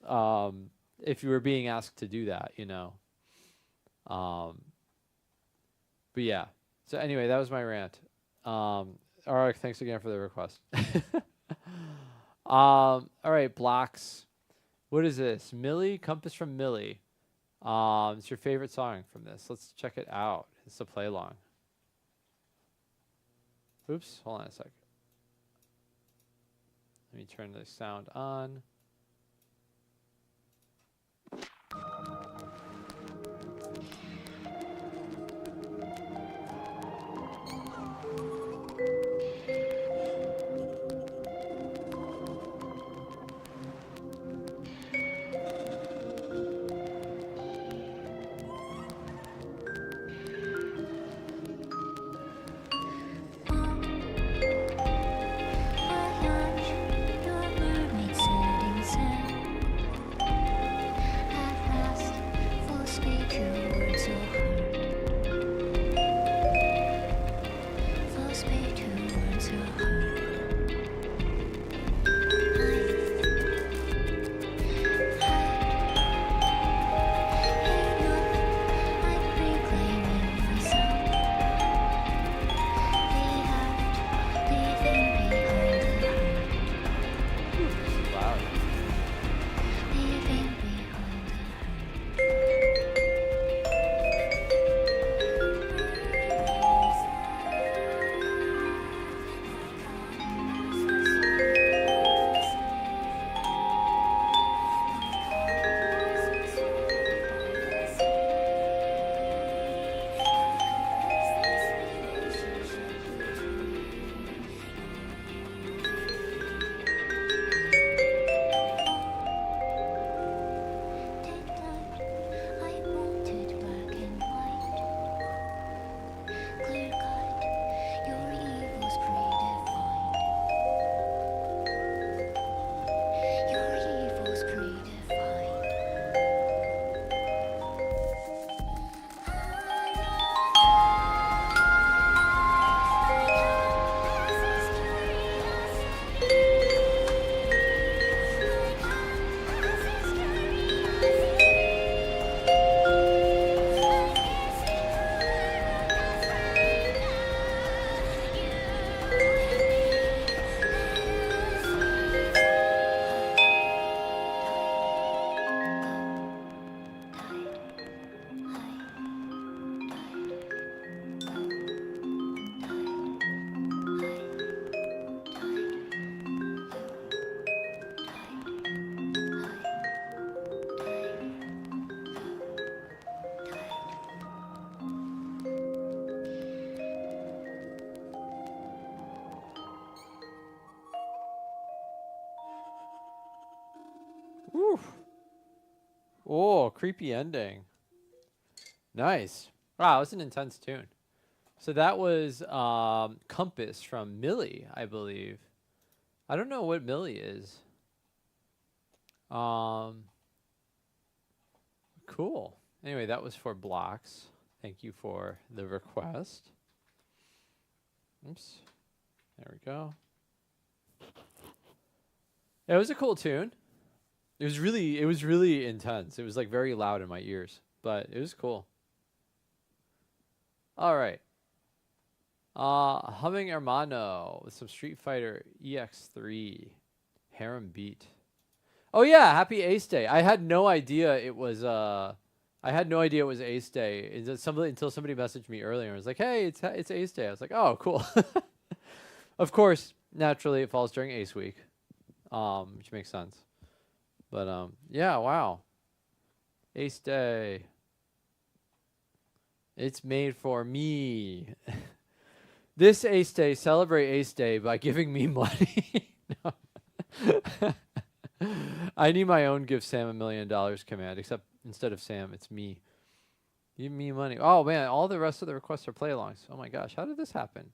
A: If you were being asked to do that, you know. But yeah. So anyway, that was my rant. Arik, thanks again for the request. All right, blocks. What is this? Millie? Compass from Millie. It's your favorite song from this. Let's check it out. It's a play along. Oops, hold on a sec. Let me turn the sound on. Whew. Oh, creepy ending. Nice. Wow, that's an intense tune. So that was Compass from Millie, I believe. I don't know what Millie is. Cool. Anyway, that was for Blocks. Thank you for the request. Oops. There we go. It was a cool tune. It was really intense. It was like very loud in my ears, but it was cool. All right. Humming Hermano with some Street Fighter EX3 Harem Beat. Oh yeah, happy Ace Day. I had no idea it was Ace Day until somebody messaged me earlier and was like, "Hey, it's Ace Day." I was like, "Oh, cool." Of course, naturally it falls during Ace Week. Which makes sense. But yeah, wow. Ace Day. It's made for me. This Ace Day, celebrate Ace Day by giving me money. I need my own give Sam $1 million command, except instead of Sam, it's me. Give me money. Oh man, all the rest of the requests are play-alongs. Oh my gosh, how did this happen?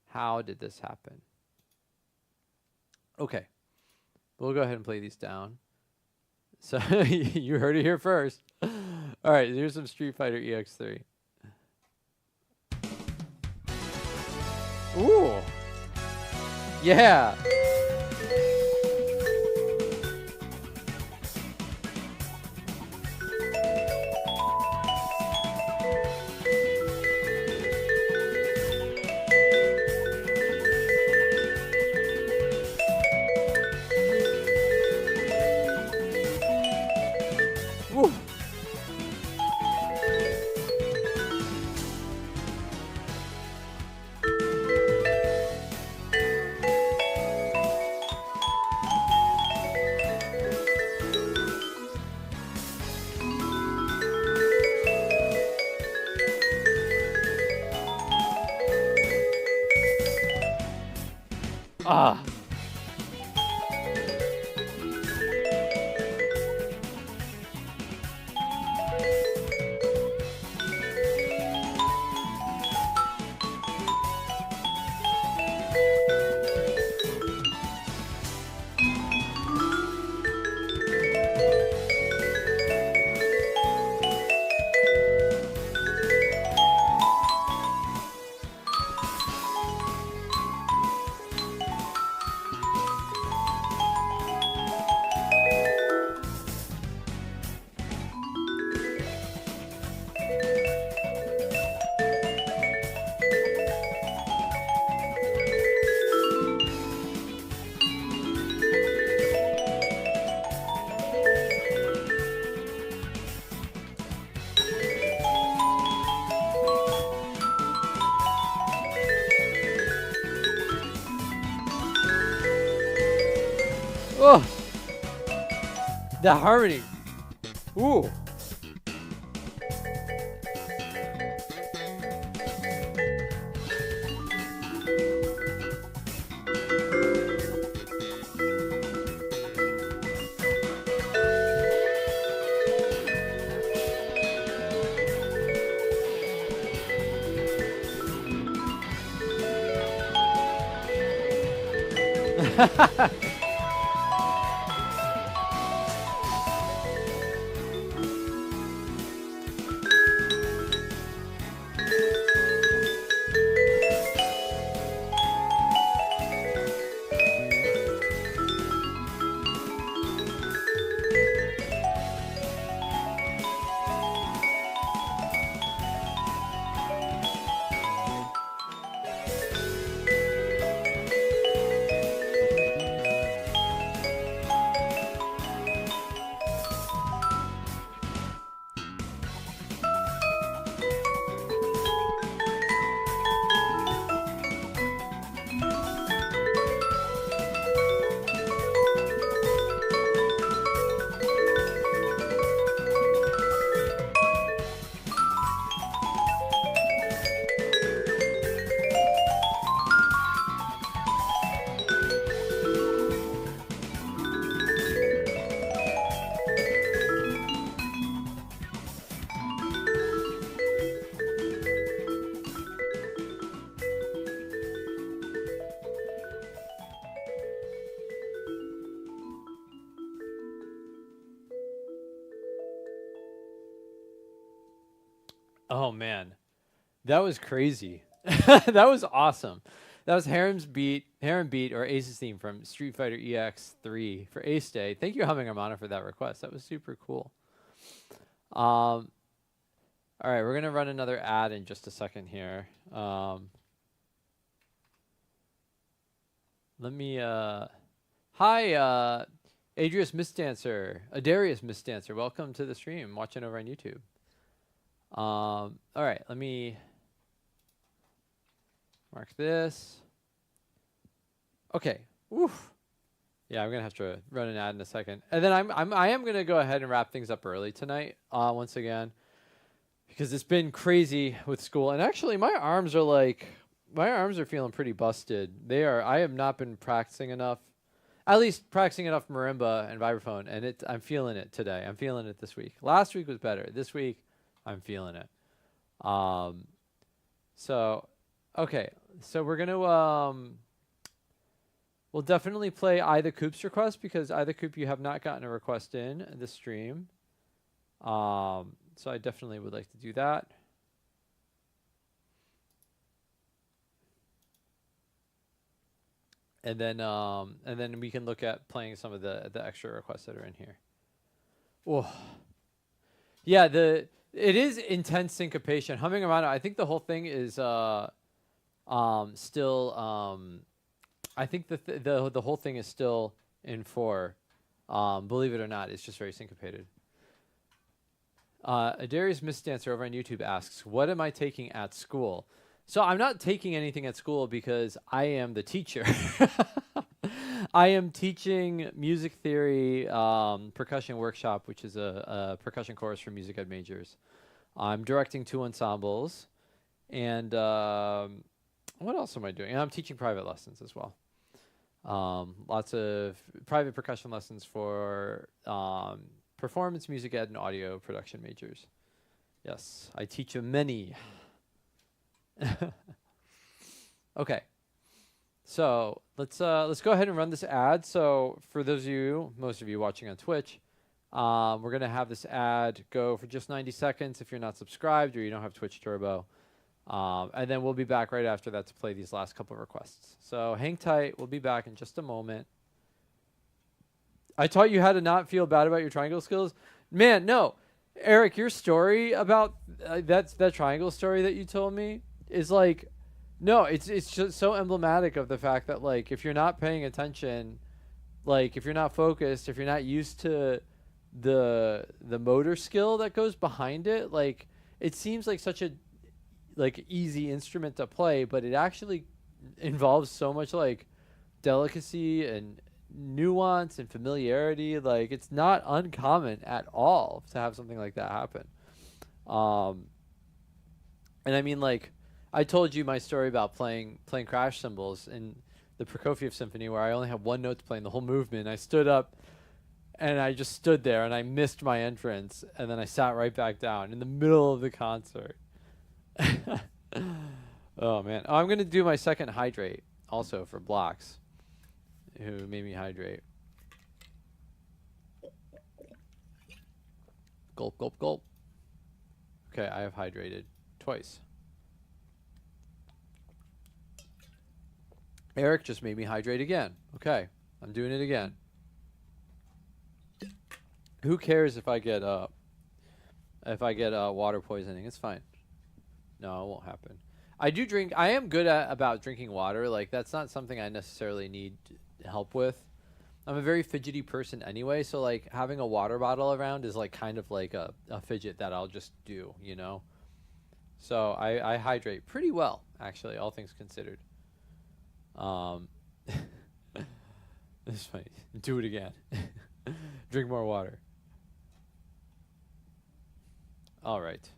A: How did this happen? Okay. We'll go ahead and play these down. So you heard it here first. All right, here's some Street Fighter EX3. Ooh. Yeah. Woo. Ah. Oh, the harmony. Ooh. Oh man, that was crazy. That was awesome. That was Harem Beat, or Ace's theme from Street Fighter EX3 for Ace Day. Thank you, Humming Harmona, for that request. That was super cool. All right, we're gonna run another ad in just a second here. Let me. Hi, Adrius Misdancer, Adarius Misdancer. Welcome to the stream. Watching over on YouTube. All right, let me mark this. Okay. Oof. Yeah, I'm gonna have to run an ad in a second, and then I am gonna go ahead and wrap things up early tonight. Once again, because it's been crazy with school, and actually my arms are feeling pretty busted. They are. I have not been practicing enough. At least practicing enough marimba and vibraphone, and I'm feeling it today. I'm feeling it this week. Last week was better. This week, I'm feeling it. So, okay. So we're gonna we'll definitely play I the Coop's request, because I the Coop, you have not gotten a request in this stream. So I definitely would like to do that. And then we can look at playing some of the extra requests that are in here. Oh, yeah. It is intense syncopation. Humming around. I think the whole thing is still. I think the whole thing is still in 4. Believe it or not, it's just very syncopated. Adarius Misdancer over on YouTube asks, "What am I taking at school?" So I'm not taking anything at school because I am the teacher. I am teaching music theory percussion workshop, which is a percussion course for music ed majors. I'm directing 2 ensembles, and what else am I doing? And I'm teaching private lessons as well. Lots of private percussion lessons for performance, music ed, and audio production majors. Yes, I teach many. Okay, so let's go ahead and run this ad. So for those of you, most of you watching on Twitch, we're gonna have this ad go for just 90 seconds if you're not subscribed or you don't have Twitch Turbo, and then we'll be back right after that to play these last couple of requests. So hang tight. We'll be back in just a moment. I taught you how to not feel bad about your triangle skills. Man, no, Eric, your story about that triangle story that you told me is like, no, it's just so emblematic of the fact that, like, if you're not paying attention, like if you're not focused, if you're not used to the motor skill that goes behind it, like it seems like such a easy instrument to play, but it actually involves so much like delicacy and nuance and familiarity. Like it's not uncommon at all to have something like that happen. And I mean, like, I told you my story about playing crash cymbals in the Prokofiev Symphony, where I only had one note to play in the whole movement. I stood up and I just stood there and I missed my entrance, and then I sat right back down in the middle of the concert. Oh man. Oh, I'm gonna do my second hydrate also for Blocks, who made me hydrate. Gulp, gulp, gulp. Okay, I have hydrated twice. Eric just made me hydrate again. Okay, I'm doing it again. Who cares if I get water poisoning? It's fine. No, it won't happen. I do drink. I am good about drinking water. Like that's not something I necessarily need help with. I'm a very fidgety person anyway, so like having a water bottle around is like kind of like a fidget that I'll just do, you know. So I hydrate pretty well, actually, all things considered. This is funny. Do it again. Drink more water. All right.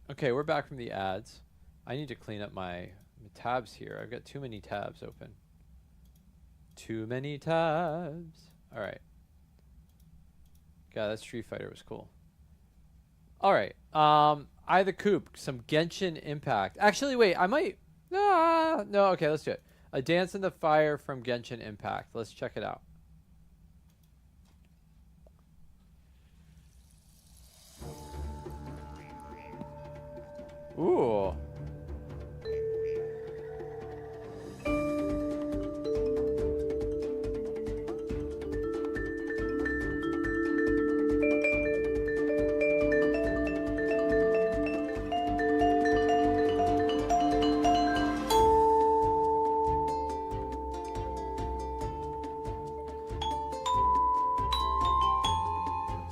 A: Okay, we're back from the ads. I need to clean up my tabs here. I've got too many tabs open. Too many tabs. All right. God, that Street Fighter was cool. All right. I the Coop, some Genshin Impact. Actually, wait, I might. No, okay, let's do it. A Dance in the Fire from Genshin Impact. Let's check it out. Ooh.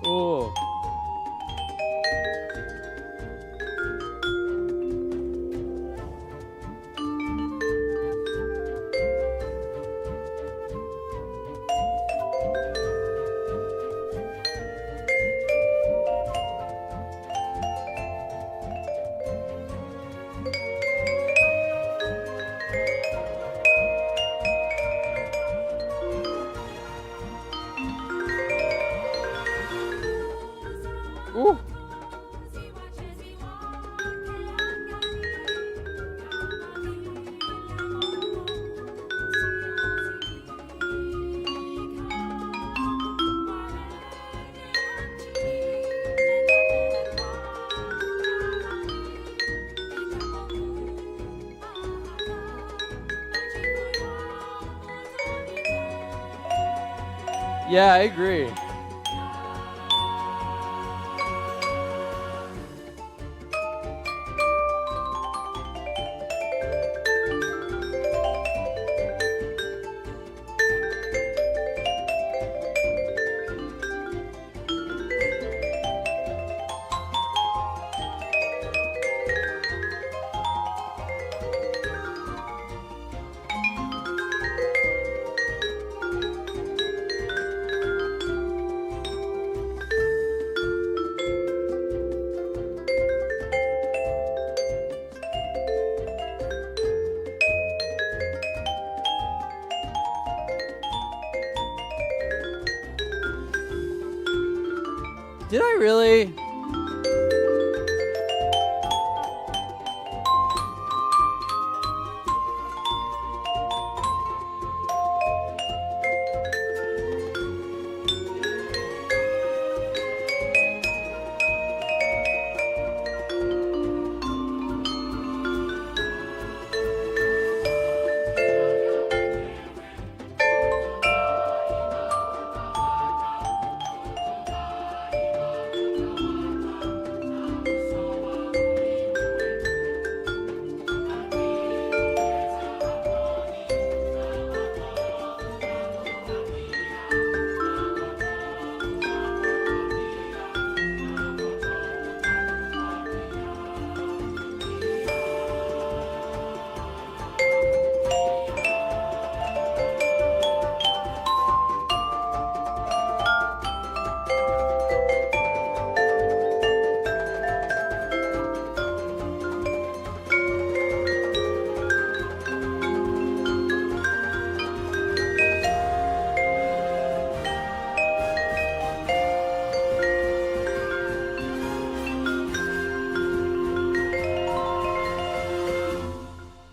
A: Ooh. Ooh. Yeah, I agree. Did I really?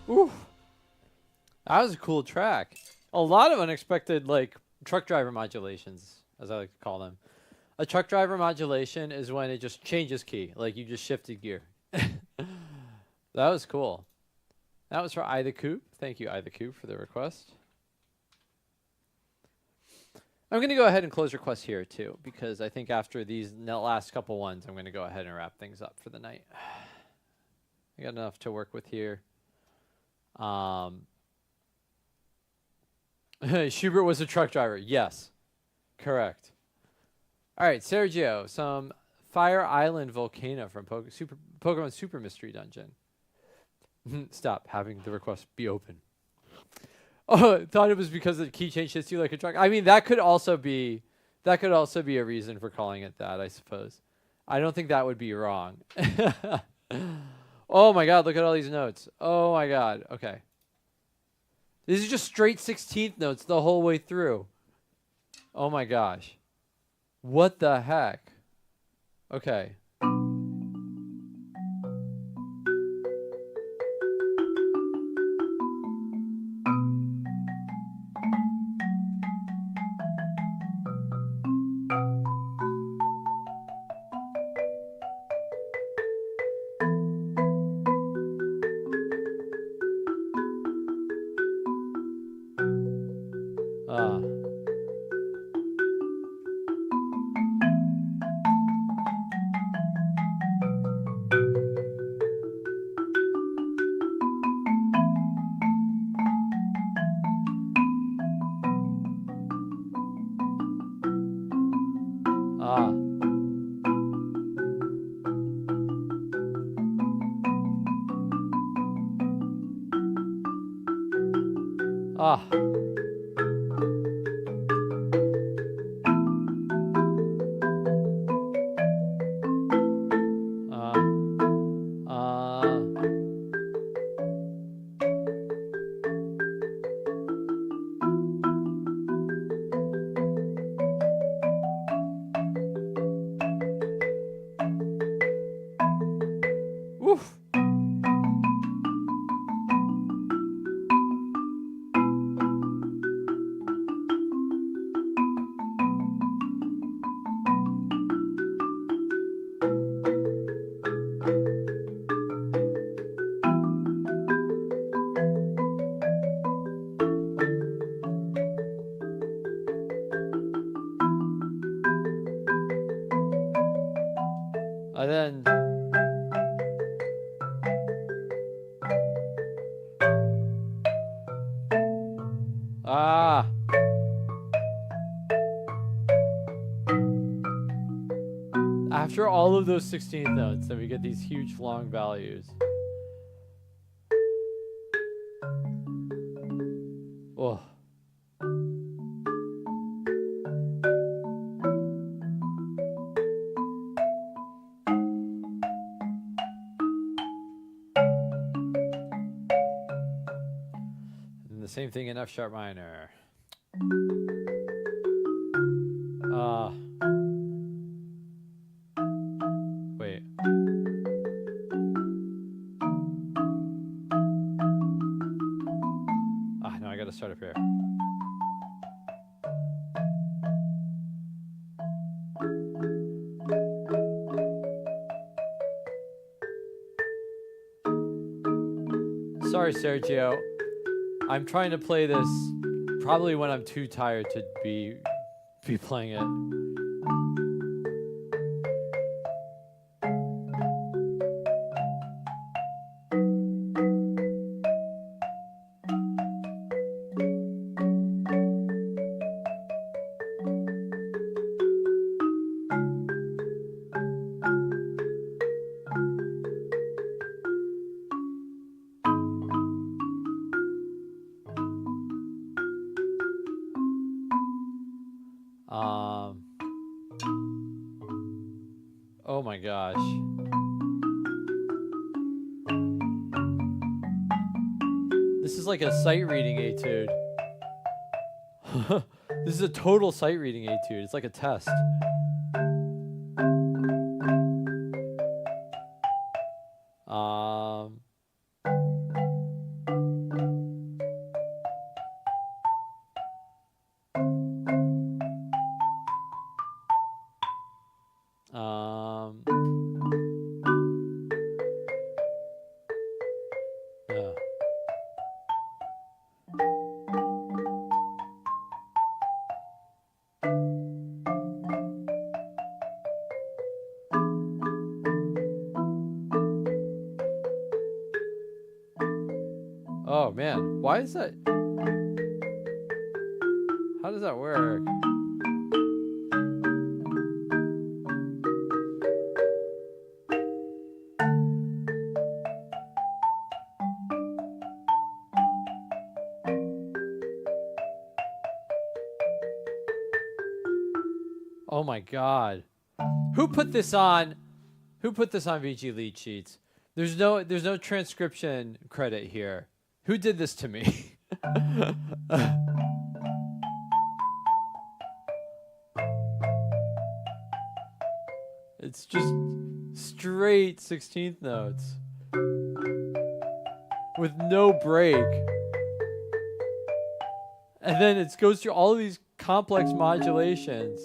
A: Ooh. That was a cool track. A lot of unexpected, like, truck driver modulations, as I like to call them. A truck driver modulation is when it just changes key, like you just shifted gear. That was cool. That was for I the Coop. Thank you, I the Coop, for the request. I'm going to go ahead and close requests here, too, because I think after these last couple ones, I'm going to go ahead and wrap things up for the night. I got enough to work with here. Schubert was a truck driver. Yes, correct. All right, Sergio, some Fire Island Volcano from Pokemon Super Mystery Dungeon. Stop having the request be open. Oh, I thought it was because the key change hits you like a truck. I mean, that could also be a reason for calling it that, I suppose. I don't think that would be wrong. Oh my God, look at all these notes. Oh my God. Okay. These are just straight 16th notes the whole way through. Oh my gosh. What the heck? Okay. Woof. And then after all of those 16th notes, then we get these huge long values. Oh. And the same thing in F sharp minor. Wait. No, I gotta start up here. Sorry, Sergio. I'm trying to play this probably when I'm too tired to be playing it. Oh my gosh. This is like a sight reading etude. This is a total sight reading etude. It's like a test. Oh man, why is that? How does that work? Oh my god. Who put this on? Who put this on VG lead sheets? There's no transcription credit here. Who did this to me? It's just straight 16th notes with no break. And then it goes through all of these complex modulations.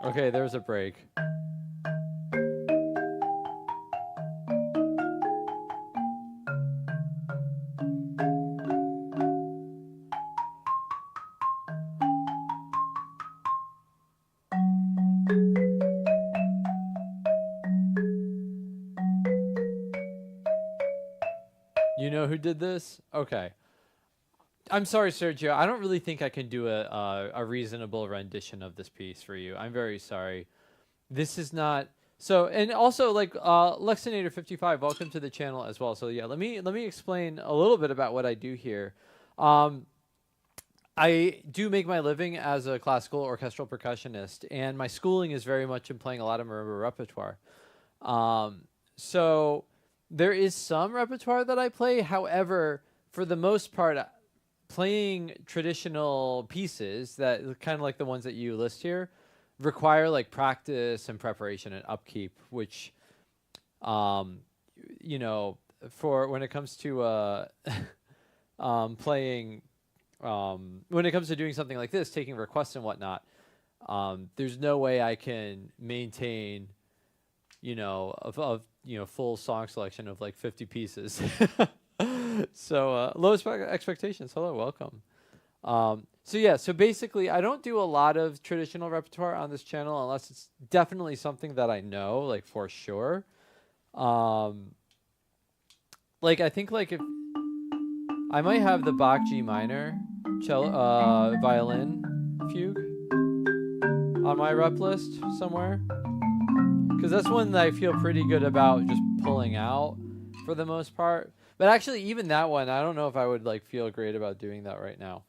A: Okay, there's a break. know who did this? Okay. I'm sorry, Sergio. I don't really think I can do a reasonable rendition of this piece for you. I'm very sorry. This is not so. And also, like Lexinator 55, welcome to the channel as well. So yeah, let me explain a little bit about what I do here. I do make my living as a classical orchestral percussionist, and my schooling is very much in playing a lot of marimba repertoire. So there is some repertoire that I play. However, for the most part, playing traditional pieces that kind of like the ones that you list here require like practice and preparation and upkeep, which, you know, for when it comes to playing, when it comes to doing something like this, taking requests and whatnot, there's no way I can maintain, you know, full song selection of like 50 pieces. So lowest expectations. Hello, welcome. So yeah, so basically I don't do a lot of traditional repertoire on this channel unless it's definitely something that I know, like for sure. Like I think like if I might have the Bach G minor cello, violin fugue on my rep list somewhere, because that's one that I feel pretty good about just pulling out for the most part. But actually, even that one, I don't know if I would like feel great about doing that right now.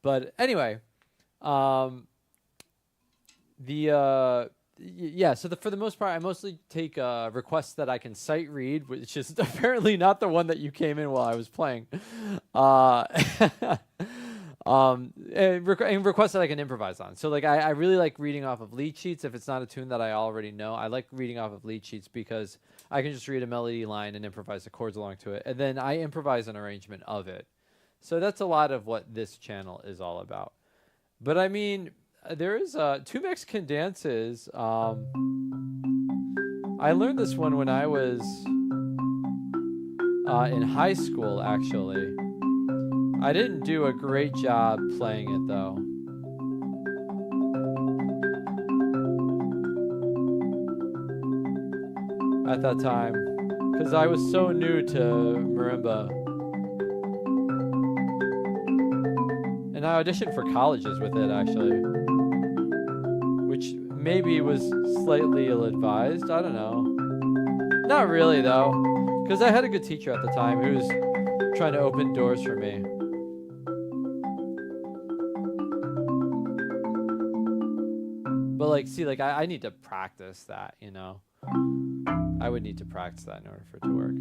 A: But anyway, yeah. So for the most part, I mostly take requests that I can sight read, which is apparently not the one that you came in while I was playing. And requests that I can improvise on. So like I really like reading off of lead sheets if it's not a tune that I already know. I like reading off of lead sheets because I can just read a melody line and improvise the chords along to it, and then I improvise an arrangement of it. So that's a lot of what this channel is all about. But I mean, there is two Mexican dances. I learned this one when I was in high school, actually. I didn't do a great job playing it, though. At that time, because I was so new to marimba. And I auditioned for colleges with it, actually. Which maybe was slightly ill-advised. I don't know. Not really, though. Because I had a good teacher at the time who was trying to open doors for me. But like, see, like I need to practice that, you know. I would need to practice that in order for it to work.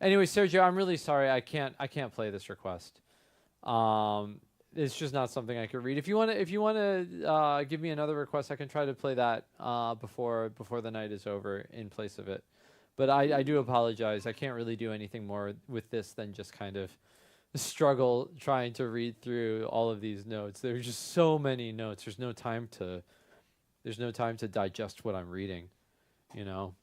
A: Anyway, Sergio, I'm really sorry. I can't play this request. It's just not something I could read. If you want to give me another request, I can try to play that before the night is over in place of it. But I do apologize. I can't really do anything more with this than just kind of struggle trying to read through all of these notes. There's just so many notes. There's no time to digest what I'm reading, you know.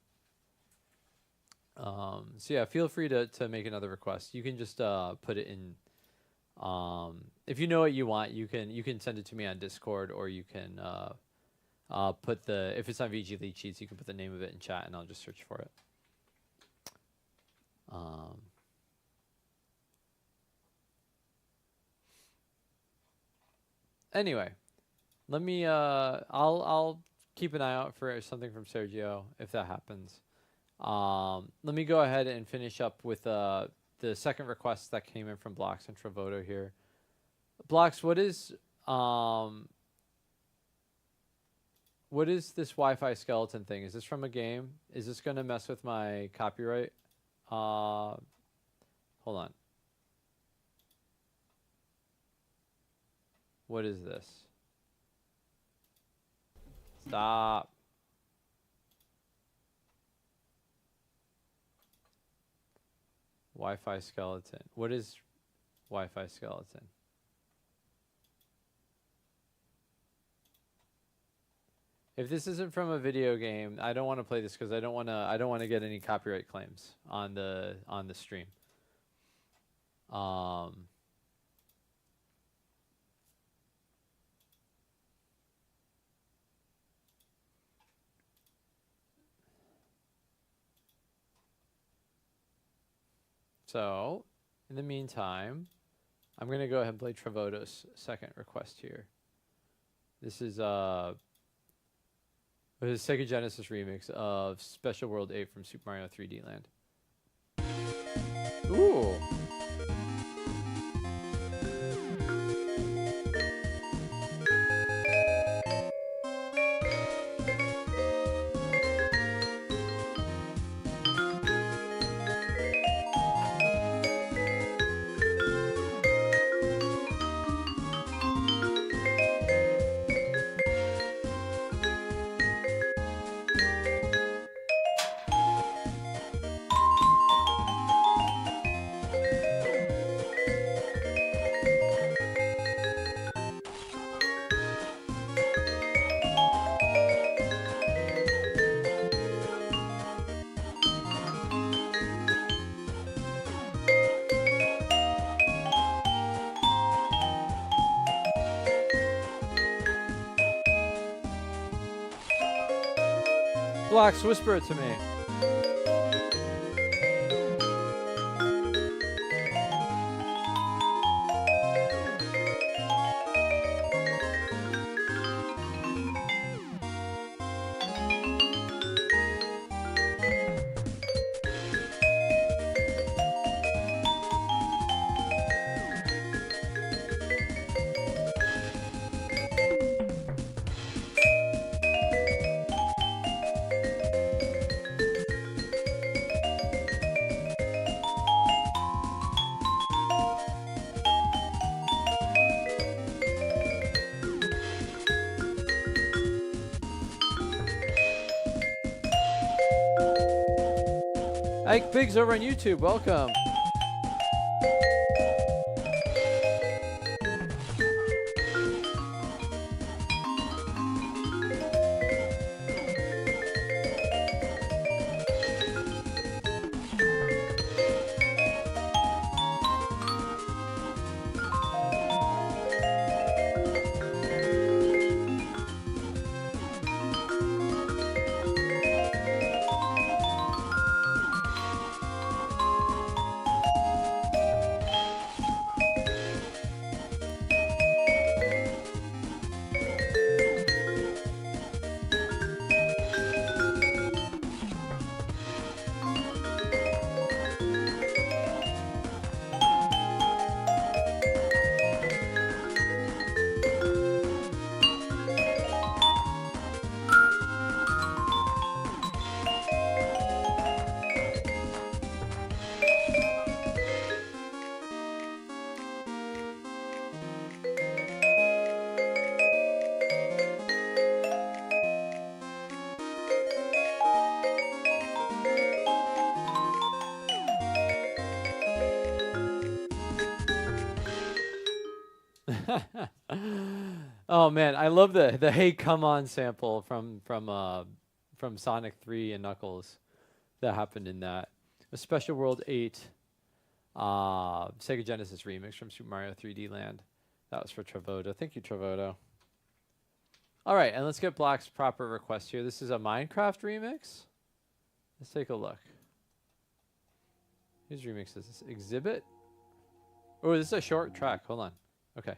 A: So yeah, feel free to make another request. You can just put it in. If you know what you want, you can send it to me on Discord, or you can put if it's on VG lead sheets, you can put the name of it in chat, and I'll just search for it. Anyway, let me I'll keep an eye out for something from Sergio if that happens. Let me go ahead and finish up with the second request that came in from Blocks and Travoto here. Blocks, what is this Wi-Fi skeleton thing? Is this from a game? Is this gonna mess with my copyright? Hold on. What is this? Stop. Wi-Fi skeleton. What is Wi-Fi skeleton? If this isn't from a video game, I don't want to play this because I don't want to get any copyright claims on the stream. So, in the meantime, I'm going to go ahead and play Travoto's second request here. This is his Sega Genesis remix of Special World 8 from Super Mario 3D Land. Ooh. Blocks, whisper it to me. Ike Pigs over on YouTube, welcome. Oh man, I love the "Hey Come On" sample from Sonic 3 and Knuckles that happened in that. A Special World 8 Sega Genesis remix from Super Mario 3D Land. That was for Travoto. Thank you, Travoto. All right, and let's get Black's proper request here. This is a Minecraft remix. Let's take a look. Whose remix is this? Exhibit? Oh, this is a short track. Hold on. Okay.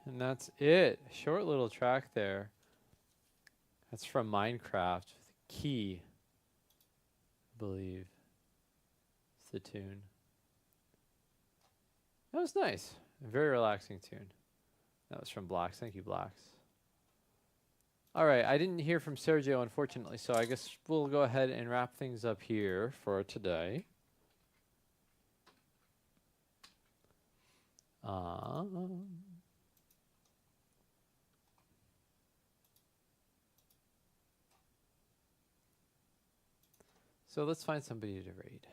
A: And that's it. Short little track there. That's from Minecraft with Key, I believe. the tune. That was nice. A very relaxing tune. That was from Blacks. Thank you, Blacks. All right, I didn't hear from Sergio, unfortunately, so I guess we'll go ahead and wrap things up here for today. So let's find somebody to raid.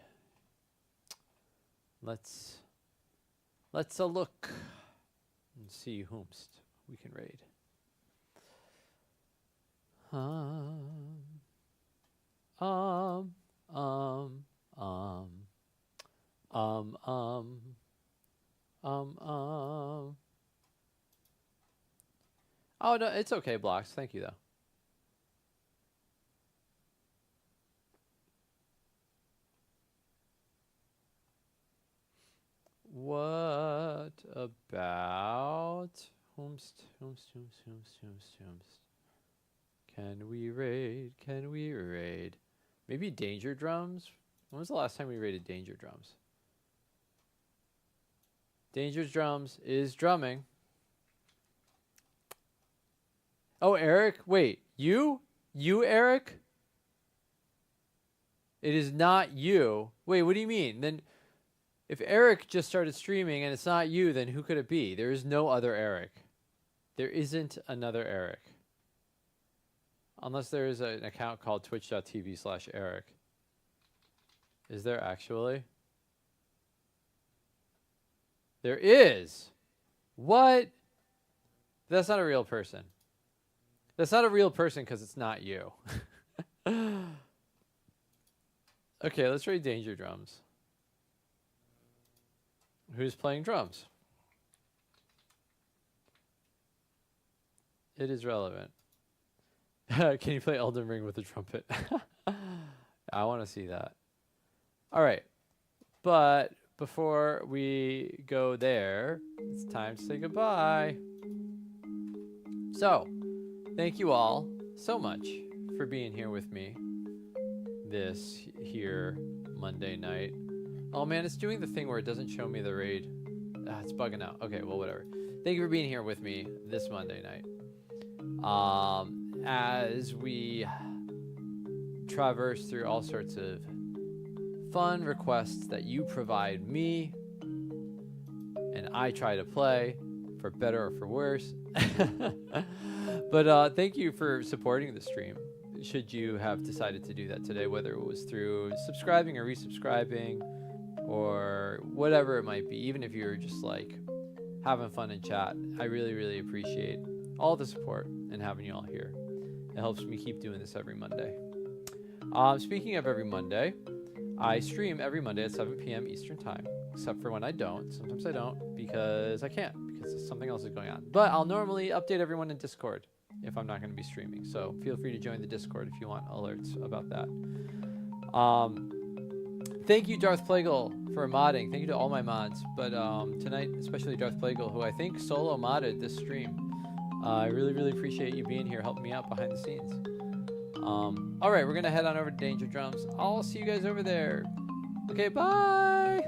A: Let's look and see whomst we can raid. Oh no, it's okay, Blocks. Thank you though. What about whomst? Can we raid? Can we raid? Maybe Danger Drums? When was the last time we raided Danger Drums? Danger Drums is drumming. Oh, Eric? Wait, you? You, Eric? It is not you. Wait, what do you mean? Then if Eric just started streaming and it's not you, then who could it be? There is no other Eric. There isn't another Eric. Unless there is an account called twitch.tv/Eric. Is there actually? There is. What? That's not a real person. That's not a real person because it's not you. Okay, let's raid Danger Drums. Who's playing drums? It is relevant. Can you play Elden Ring with a trumpet? I want to see that. All right. But before we go there, it's time to say goodbye. So, thank you all so much for being here with me this here Monday night. Oh man, it's doing the thing where it doesn't show me the raid. It's bugging out. Okay, well, whatever. Thank you for being here with me this Monday night. As we traverse through all sorts of fun requests that you provide me, and I try to play, for better or for worse. But thank you for supporting the stream. Should you have decided to do that today, whether it was through subscribing or resubscribing, or whatever it might be, even if you're just like having fun in chat, I really, really appreciate all the support and having you all here. It helps me keep doing this every Monday. Speaking of every Monday, I stream every Monday at 7 p.m. Eastern Time, except for when I don't. Sometimes I don't because I can't, because something else is going on. But I'll normally update everyone in Discord if I'm not going to be streaming. So feel free to join the Discord if you want alerts about that. Thank you, Darth Plagle, for modding. Thank you to all my mods. But tonight, especially Darth Plagle, who I think solo modded this stream. I really, really appreciate you being here, helping me out behind the scenes. All right, we're going to head on over to Danger Drums. I'll see you guys over there. Okay, bye!